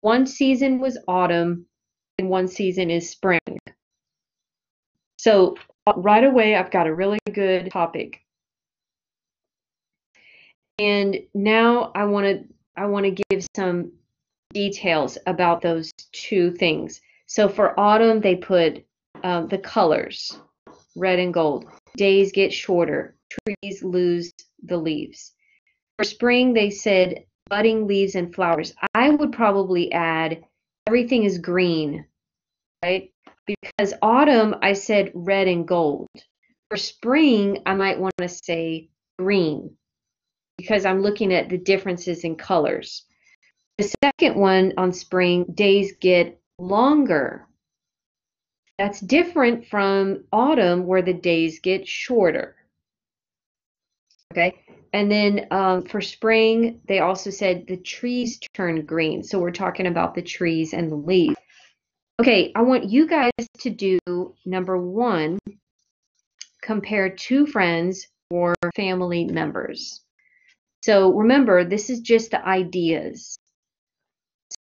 B: One season was autumn and one season is spring. So right away, I've got a really good topic. And now I want to give some details about those 2 things. So for autumn, they put the colors, red and gold. Days get shorter. Trees lose the leaves. For spring, they said budding leaves and flowers. I would probably add everything is green, right? Because autumn, I said red and gold. For spring, I might want to say green, because I'm looking at the differences in colors. The second one on spring, days get longer. That's different from autumn, where the days get shorter. Okay, and then for spring, they also said the trees turn green. So we're talking about the trees and the leaves. Okay, I want you guys to do number 1, compare 2 friends or family members. So remember, this is just the ideas.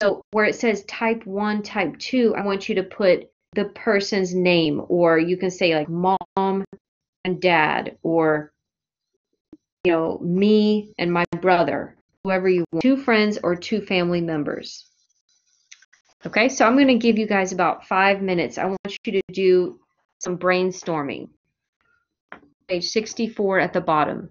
B: So where it says type 1, type 2, I want you to put the person's name, or you can say like mom and dad, or me and my brother, whoever you want. 2 friends or 2 family members. Okay, so I'm going to give you guys about 5 minutes. I want you to do some brainstorming. Page 64 at the bottom.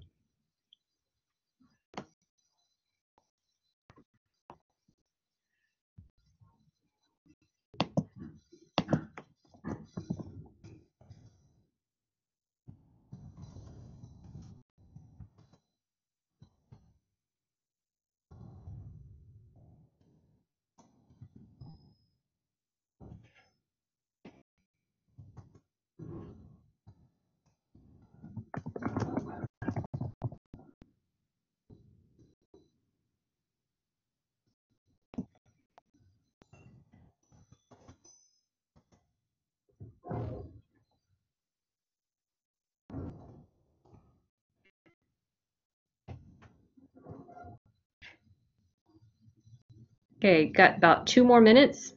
B: Okay, got about 2 more minutes.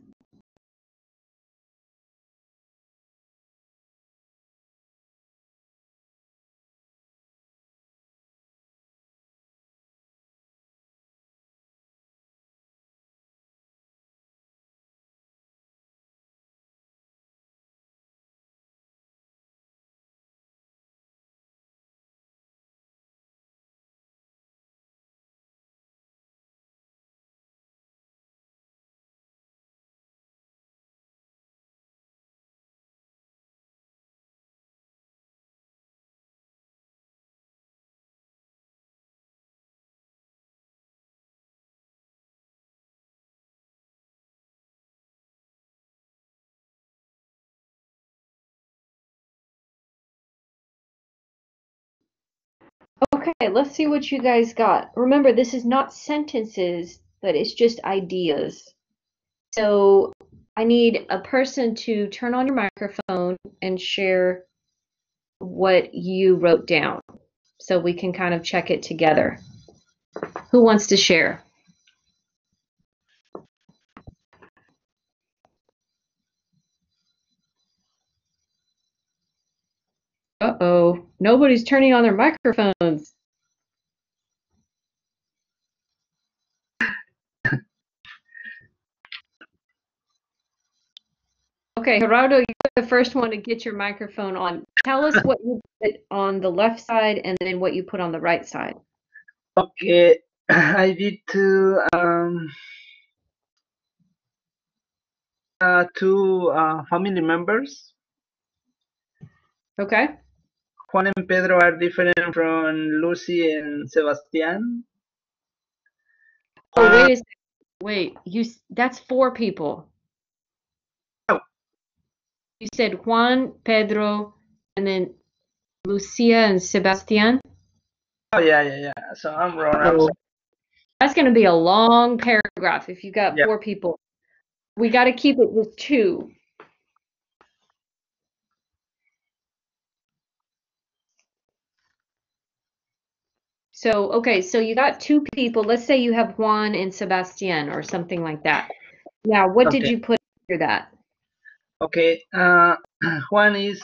B: Okay, let's see what you guys got. Remember, this is not sentences, but it's just ideas. So I need a person to turn on your microphone and share what you wrote down so we can kind of check it together. Who wants to share? Uh-oh, nobody's turning on their microphones. Okay, Gerardo, you're the first one to get your microphone on. Tell us what you put on the left side and then what you put on the right side.
C: Okay, I did two family members.
B: Okay.
C: Juan and Pedro are different from Lucy and Sebastian.
B: Oh, wait a second. Wait, that's 4 people.
C: Oh.
B: You said Juan, Pedro, and then Lucia and Sebastian.
C: Oh yeah. So I'm wrong. I'm
B: Oh,
C: sorry.
B: that's going to be a long paragraph if you got
C: Yep.
B: 4 people. We got to keep it with 2. So, okay, so you got 2 people. Let's say you have Juan and Sebastian or something like that. Now, what did
C: Okay.
B: you put after that?
C: Okay. Juan is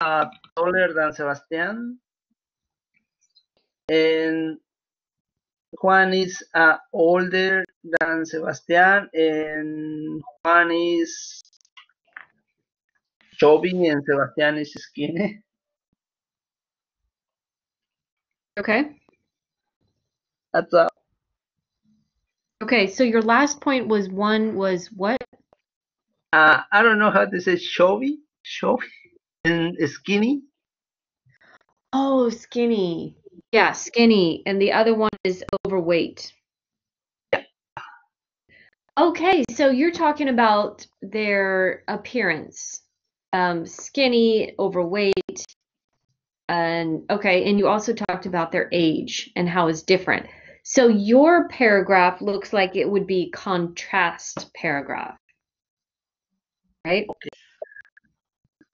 C: taller than Sebastian, and Juan is older than Sebastian, and Juan is chubby and Sebastian is skinny.
B: Okay.
C: That's all.
B: Okay, so your last point was one was what?
C: I don't know how to say chubby, and skinny.
B: Oh, skinny. Yeah, skinny. And the other one is overweight. Okay, so you're talking about their appearance. Skinny, overweight, and okay, and you also talked about their age and how it's different. So your paragraph looks like it would be contrast paragraph, right?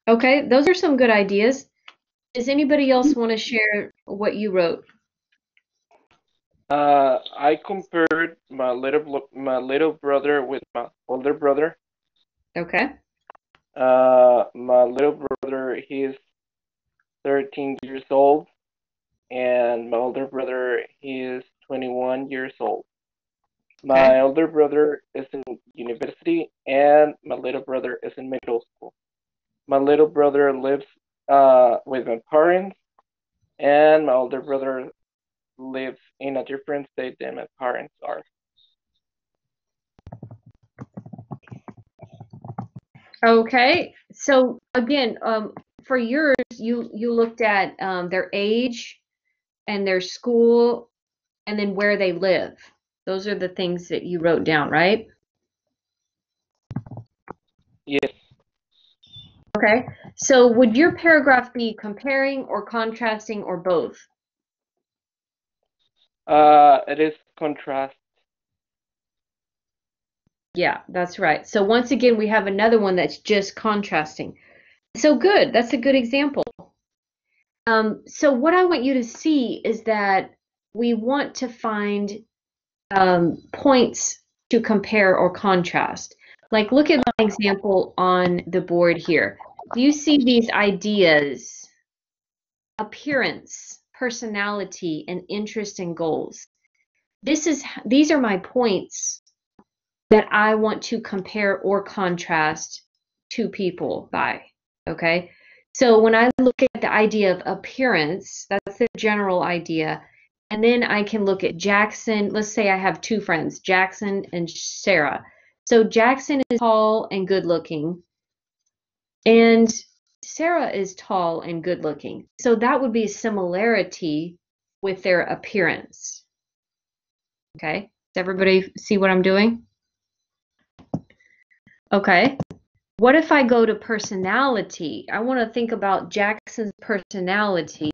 B: Okay, those are some good ideas. Does anybody else want to share what you wrote?
A: I compared my little brother with my older brother.
B: Okay.
A: My little brother, he's 13 years old, and my older brother, he is 21 years old. My older brother is in university, and my little brother is in middle school. My little brother lives with my parents, and my older brother lives in a different state than my parents are.
B: Okay. So again, for yours, you looked at their age and their school and then where they live. Those are the things that you wrote down, right?
A: Yes.
B: Okay. So would your paragraph be comparing or contrasting or both?
A: It is contrast.
B: Yeah, that's right. So once again, we have another one that's just contrasting. So good. That's a good example. So what I want you to see is that we want to find points to compare or contrast. Like, look at my example on the board here. Do you see these ideas? Appearance, personality, and interest and goals. These are my points that I want to compare or contrast two people by, okay? So when I look at the idea of appearance, that's the general idea. And then I can look at Jackson. Let's say I have two friends, Jackson and Sarah. So Jackson is tall and good looking, and Sarah is tall and good looking. So that would be a similarity with their appearance. Okay, does everybody see what I'm doing? Okay, what if I go to personality? I want to think about Jackson's personality.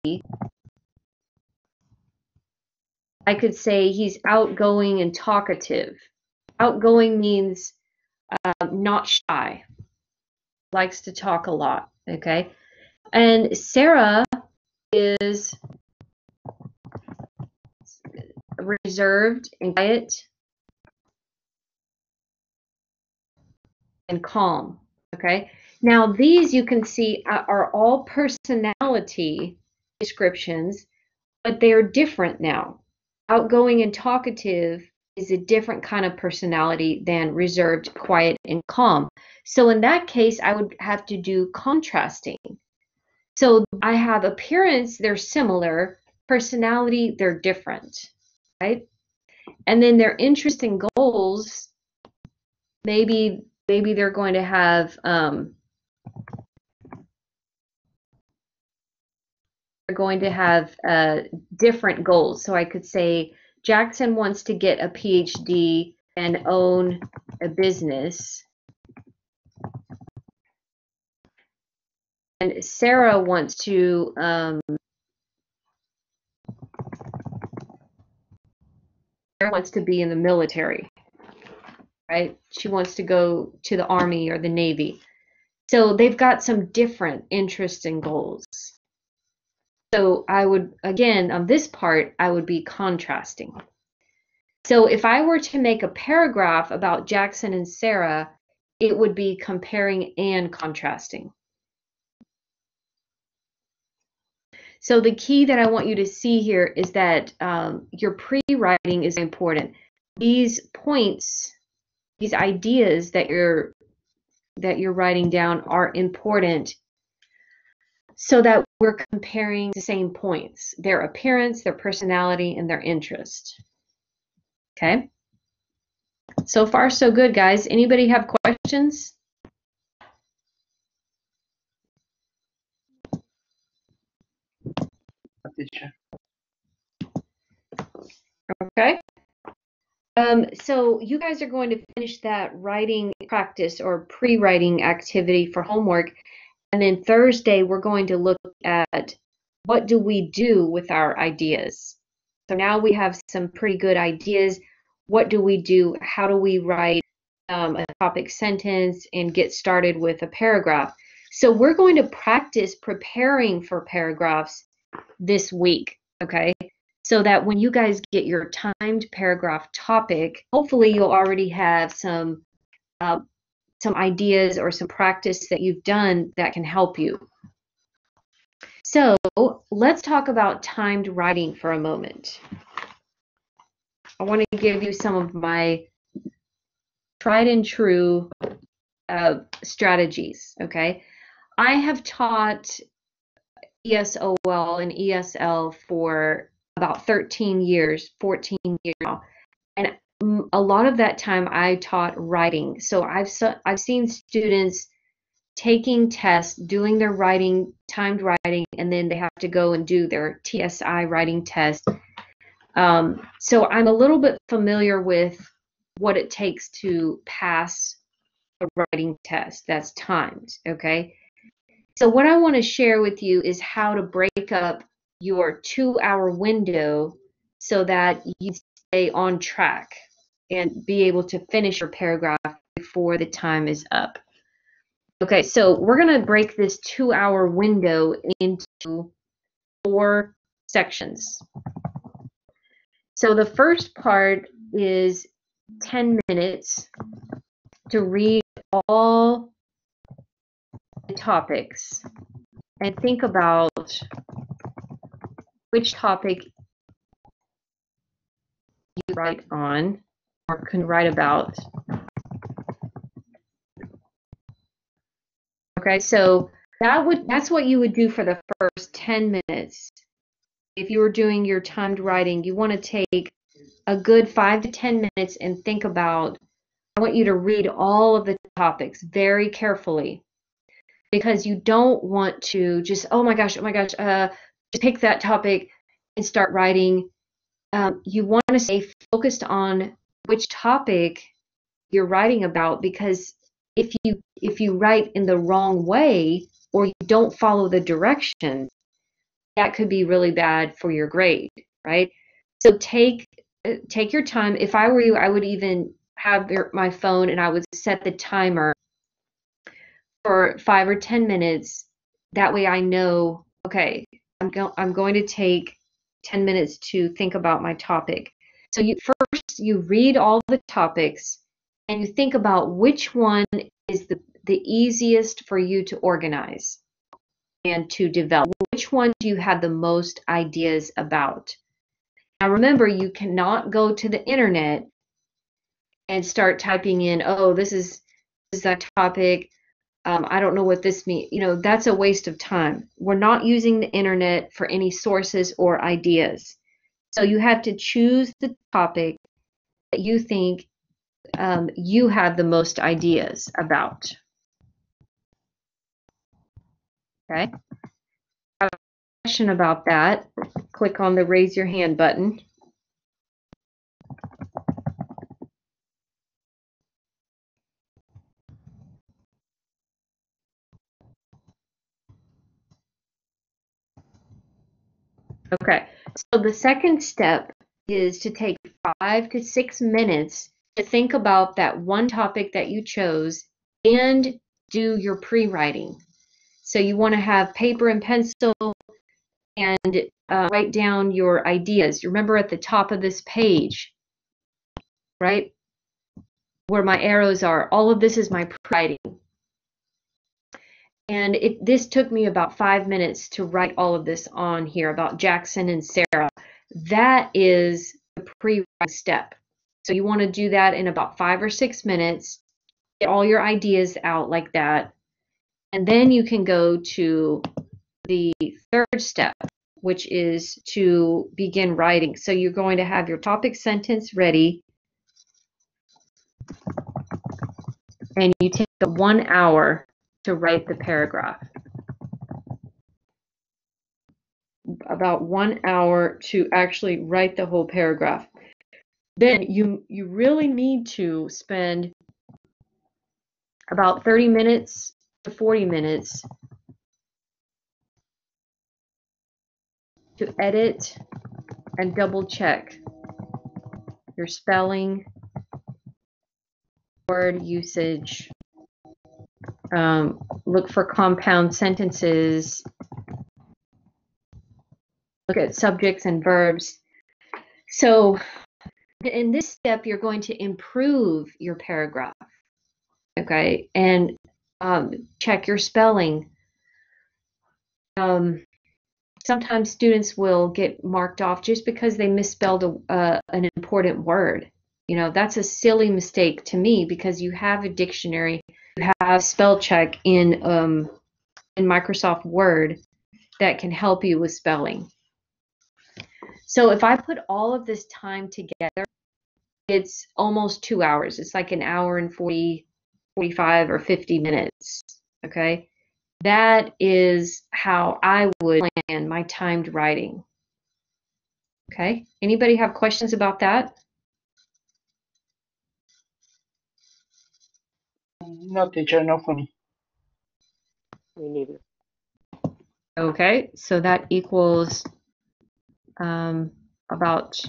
B: I could say he's outgoing and talkative. Outgoing means not shy, likes to talk a lot, okay? And Sarah is reserved and quiet and calm, okay? Now these you can see are all personality descriptions, but they're different now. Outgoing and talkative is a different kind of personality than reserved, quiet, and calm. So in that case, I would have to do contrasting. So I have appearance, they're similar, personality, they're different, right? And then their interests and goals, maybe they're going to have different goals. So I could say Jackson wants to get a PhD and own a business, and Sarah wants to be in the military, right? She wants to go to the Army or the Navy. So they've got some different interests and goals. So I would, again, on this part, I would be contrasting. So if I were to make a paragraph about Jackson and Sarah, it would be comparing and contrasting. So the key that I want you to see here is that your pre-writing is important. These points, these ideas that you're writing down are important so that we're comparing the same points, their appearance, their personality, and their interest. Okay? So far, so good, guys. Anybody have questions?
C: Teacher.
B: Okay. So you guys are going to finish that writing practice or pre-writing activity for homework. And then Thursday, we're going to look at what do we do with our ideas. So now we have some pretty good ideas. What do we do? How do we write a topic sentence and get started with a paragraph? So we're going to practice preparing for paragraphs this week, okay? So that when you guys get your timed paragraph topic, hopefully you'll already have some ideas or some practice that you've done that can help you. So let's talk about timed writing for a moment. I want to give you some of my tried and true strategies, okay? I have taught ESOL and ESL for about 13 years, 14 years now. And a lot of that time I taught writing. So I've seen students taking tests, doing their writing, timed writing, and then they have to go and do their TSI writing test. So I'm a little bit familiar with what it takes to pass a writing test that's timed, okay? So what I want to share with you is how to break up your 2-hour window so that you stay on track and be able to finish your paragraph before the time is up. Okay, so we're going to break this 2-hour window into 4 sections. So the first part is 10 minutes to read all the topics and think about which topic you write on or can write about. Okay, so that's what you would do for the first 10 minutes. If you were doing your timed writing, you want to take a good 5 to 10 minutes and think about, I want you to read all of the topics very carefully, because you don't want to just, oh my gosh, just pick that topic and start writing. You want to stay focused on which topic you're writing about, because if you write in the wrong way or you don't follow the directions, that could be really bad for your grade, right? So take your time. If I were you, I would even have my phone and I would set the timer for 5 or 10 minutes. That way I know, okay, I'm going to take 10 minutes to think about my topic. So you read all the topics and you think about which one is the easiest for you to organize and to develop. Which one do you have the most ideas about? Now remember, you cannot go to the internet and start typing in, oh, this is that topic. I don't know what this means. You know, that's a waste of time. We're not using the internet for any sources or ideas. So you have to choose the topic that you think you have the most ideas about. Okay. If you have a question about that, click on the raise your hand button. Okay, so the second step is to take 5 to 6 minutes to think about that one topic that you chose and do your pre-writing. So you want to have paper and pencil and write down your ideas. Remember at the top of this page, right, where my arrows are, all of this is my pre-writing. And this took me about 5 minutes to write all of this on here about Jackson and Sarah. That is the pre-writing step. So you want to do that in about 5 or 6 minutes, get all your ideas out like that. And then you can go to the third step, which is to begin writing. So you're going to have your topic sentence ready. And you take the 1 hour to write the paragraph. About 1 hour to actually write the whole paragraph. Then you really need to spend about 30 minutes to 40 minutes to edit and double check your spelling, word usage, look for compound sentences, look at subjects and verbs. So in this step, you're going to improve your paragraph, okay, and check your spelling. Sometimes students will get marked off just because they misspelled an important word. You know, that's a silly mistake to me, because you have a dictionary, you have spell check in Microsoft Word that can help you with spelling. So if I put all of this time together, it's almost 2 hours. It's like an hour and 40, 45 or 50 minutes, okay? That is how I would plan my timed writing. Okay, anybody have questions about that?
C: No, teacher, no for me.
A: Me neither.
B: Okay, so that equals about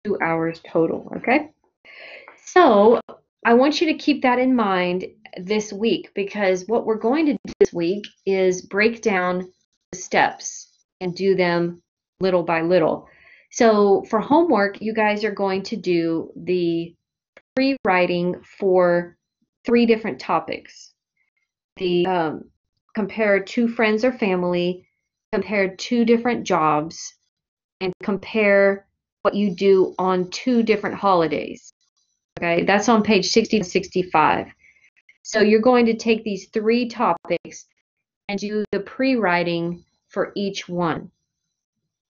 B: 2 hours total, okay? So I want you to keep that in mind this week, because what we're going to do this week is break down the steps and do them little by little. So for homework, you guys are going to do the pre-writing for 3 different topics. The compare 2 friends or family, compare 2 different jobs, and compare what you do on 2 different holidays. Okay, that's on page 60 to 65. So you're going to take these 3 topics and do the pre-writing for each one.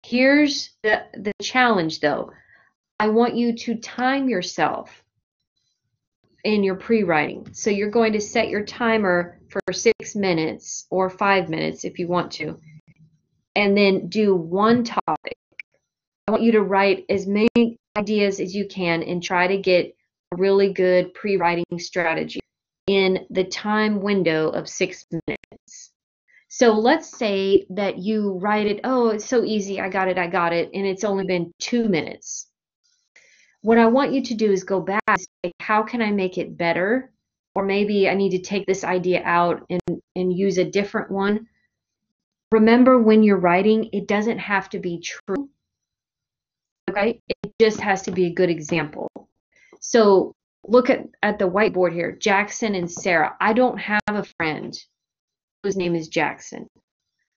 B: Here's the challenge though. I want you to time yourself in your pre-writing. So you're going to set your timer for 6 minutes or 5 minutes if you want to, and then do one topic. I want you to write as many ideas as you can and try to get a really good pre-writing strategy in the time window of 6 minutes. So let's say that you write it, oh, it's so easy, I got it, and it's only been 2 minutes. What I want you to do is go back and say, how can I make it better? Or maybe I need to take this idea out and use a different one. Remember, when you're writing, it doesn't have to be true. Okay? It just has to be a good example. So look at the whiteboard here, Jackson and Sarah. I don't have a friend whose name is Jackson.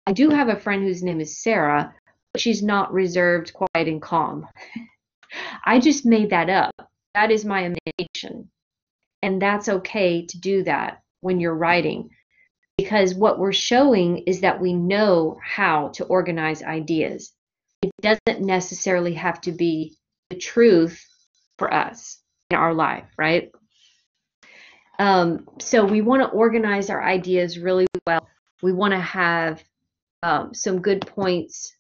B: I do have a friend whose name is Sarah, but she's not reserved, quiet, and calm. I just made that up. That is my imagination. And that's okay to do that when you're writing, because what we're showing is that we know how to organize ideas. It doesn't necessarily have to be the truth for us in our life, right? So we want to organize our ideas really well. We want to have some good points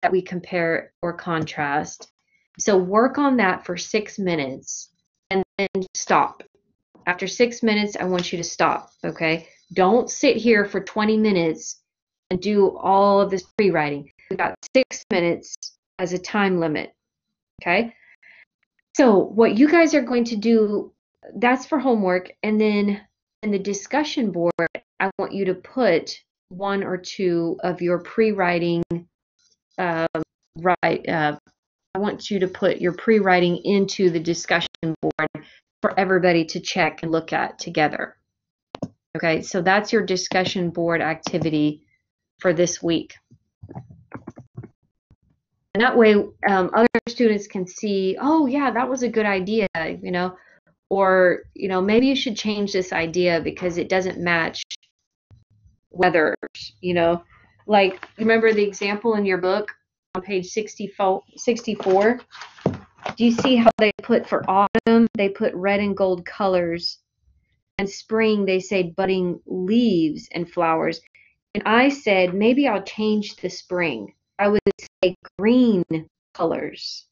B: that we compare or contrast. So work on that for 6 minutes and then stop. After 6 minutes, I want you to stop, okay? Don't sit here for 20 minutes and do all of this pre-writing. We've got 6 minutes as a time limit, okay? So what you guys are going to do, that's for homework, and then in the discussion board, I want you to put 1 or 2 of your pre-writing I want you to put your pre-writing into the discussion board for everybody to check and look at together. Okay, so that's your discussion board activity for this week. And that way other students can see, oh yeah, that was a good idea, you know, or, you know, maybe you should change this idea because it doesn't match weathers, you know. Like, remember the example in your book on page 64? Do you see how they put for autumn, they put red and gold colors, and spring they say budding leaves and flowers. And I said, maybe I'll change the spring. I would say green colors,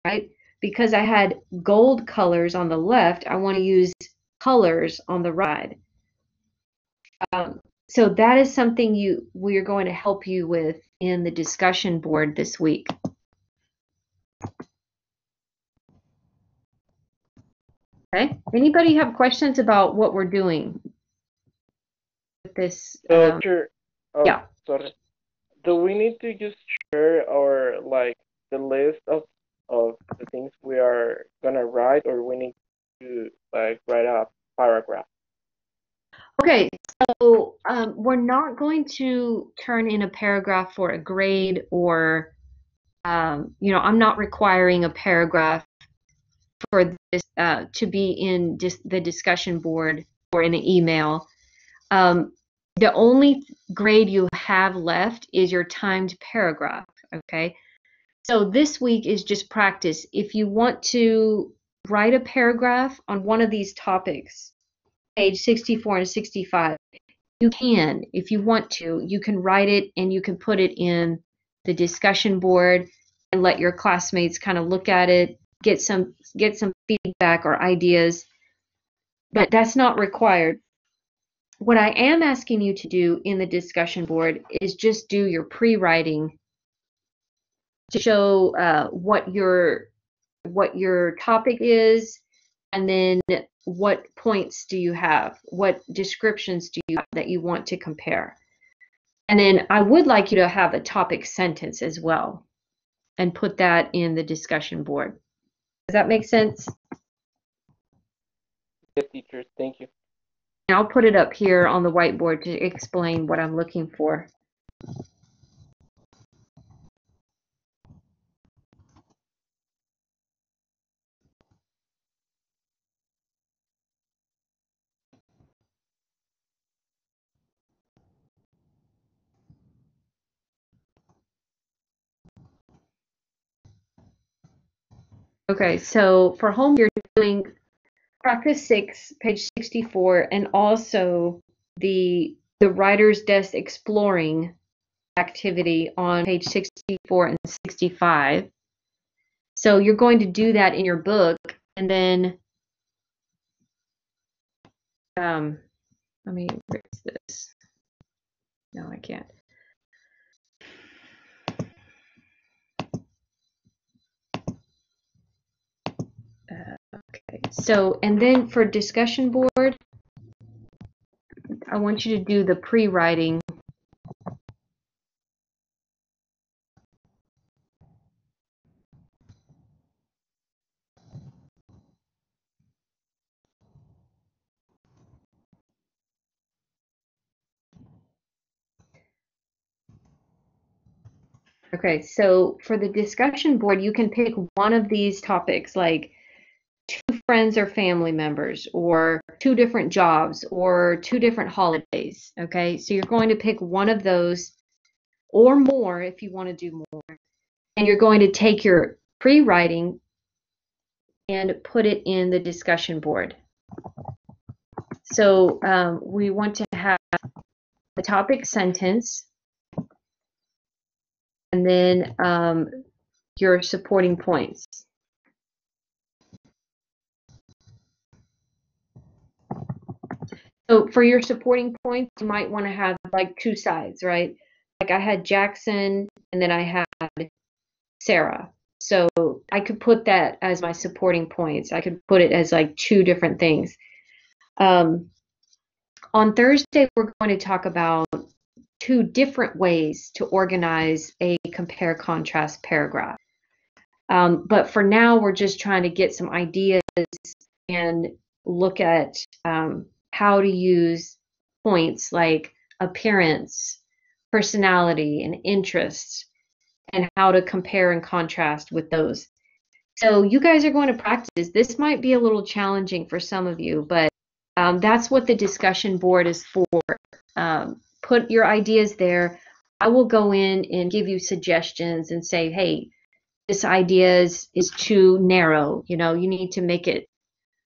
B: right? Because I had gold colors on the left, I want to use colors on the right. So that is something we're going to help you with in the discussion board this week. Okay. Anybody have questions about what we're doing with this?
A: So, sure. Oh,
B: yeah.
A: sorry. Do we need to just share our the list of the things we are gonna write, or we need to write a paragraph?
B: Okay, so we're not going to turn in a paragraph for a grade, or you know, I'm not requiring a paragraph for this to be in the discussion board or in an email. The only grade you have left is your timed paragraph, okay? So this week is just practice. If you want to write a paragraph on one of these topics, page 64 and 65, you can. If you want to, you can write it and you can put it in the discussion board and let your classmates kind of look at it, get some feedback or ideas, but that's not required. What I am asking you to do in the discussion board is just do your pre-writing to show what your topic is, and then what points do you have, what descriptions do you have that you want to compare. And then I would like you to have a topic sentence as well and put that in the discussion board. Does that make sense?
A: Yes, teacher. Thank you.
B: And I'll put it up here on the whiteboard to explain what I'm looking for. Okay, so for home, you're doing practice 6, page 64, and also the writer's desk exploring activity on page 64 and 65. So you're going to do that in your book, and then let me erase this. No, I can't. Okay, so, and then for discussion board, I want you to do the pre-writing. Okay, so for the discussion board, you can pick one of these topics, like 2 friends or family members, or 2 different jobs, or 2 different holidays. Okay, so you're going to pick one of those or more if you want to do more. And you're going to take your pre-writing and put it in the discussion board. So we want to have the topic sentence, and then your supporting points. So for your supporting points, you might want to have like 2 sides, right? Like I had Jackson, and then I had Sarah. So I could put that as my supporting points. I could put it as like 2 different things. On Thursday, we're going to talk about 2 different ways to organize a compare-contrast paragraph. But for now, we're just trying to get some ideas and look at how to use points like appearance, personality, and interests, and how to compare and contrast with those. So you guys are going to practice. This might be a little challenging for some of you, but that's what the discussion board is for. Put your ideas there. I will go in and give you suggestions and say, hey, this idea is too narrow. You know, you need to make it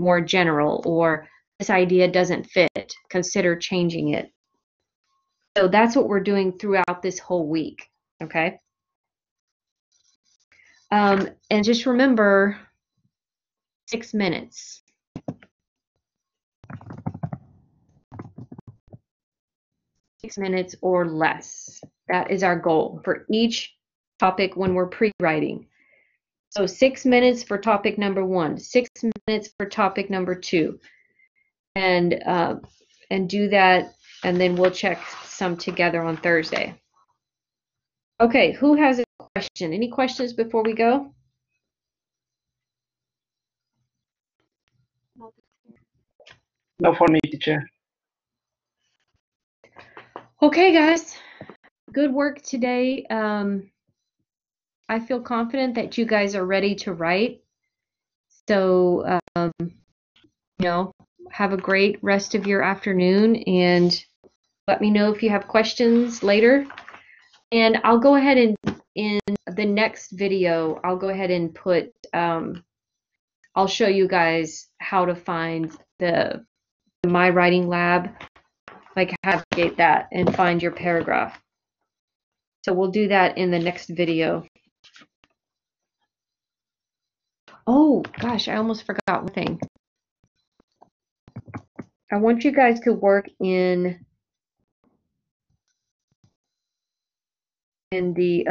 B: more general, or this idea doesn't fit. Consider changing it. So that's what we're doing throughout this whole week. Okay. And just remember, 6 minutes. 6 minutes or less. That is our goal for each topic when we're pre-writing. So 6 minutes for topic number 1, 6 minutes for topic number 2, and do that, and then we'll check some together on Thursday. Okay, who has a question? Any questions before we go?
C: No for me, teacher.
B: Okay, guys, good work today. I feel confident that you guys are ready to write. So, you know, have a great rest of your afternoon, and let me know if you have questions later. And I'll go ahead and in the next video, I'll go ahead and put, I'll show you guys how to find the My Writing Lab, like how to navigate that and find your paragraph. So we'll do that in the next video. Oh gosh, I almost forgot one thing. I want you guys to work in the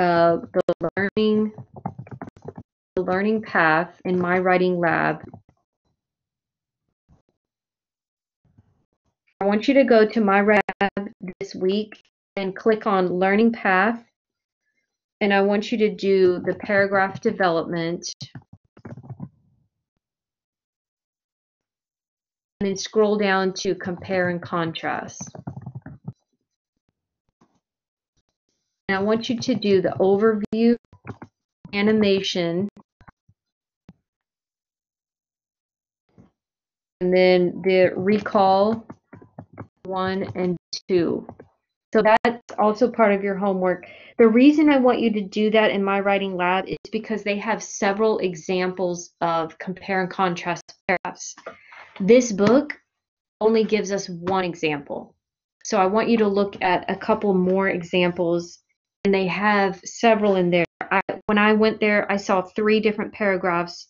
B: learning path in My Writing Lab. I want you to go to My Lab this week and click on Learning Path. And I want you to do the paragraph development. And then scroll down to Compare and Contrast. And I want you to do the overview, animation, and then the recall 1 and 2. So that's also part of your homework. The reason I want you to do that in My Writing Lab is because they have several examples of compare and contrast paragraphs. This book only gives us one example. So I want you to look at a couple more examples, and they have several in there. When I went there, I saw 3 different paragraphs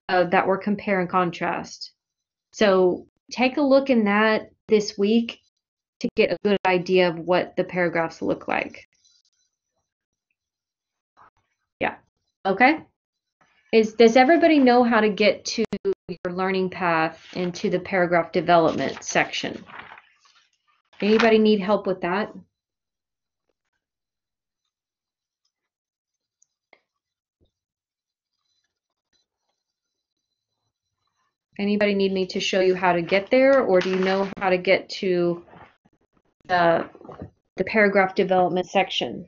B: that were compare and contrast. So take a look in that this week to get a good idea of what the paragraphs look like. Yeah. Okay. Does everybody know how to get to your learning path into the paragraph development section? Anybody need help with that? Anybody need me to show you how to get there, or do you know how to get to the paragraph development section?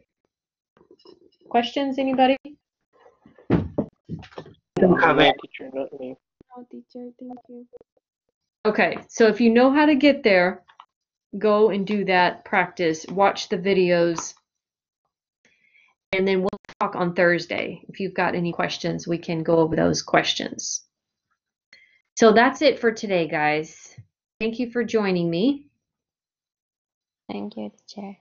B: Questions, anybody?
A: No, teacher, not me.
D: No, teacher, thank you.
B: Okay, so if you know how to get there, go and do that practice. Watch the videos, and then we'll talk on Thursday. If you've got any questions, we can go over those questions. So that's it for today, guys. Thank you for joining me.
E: Thank you, teacher.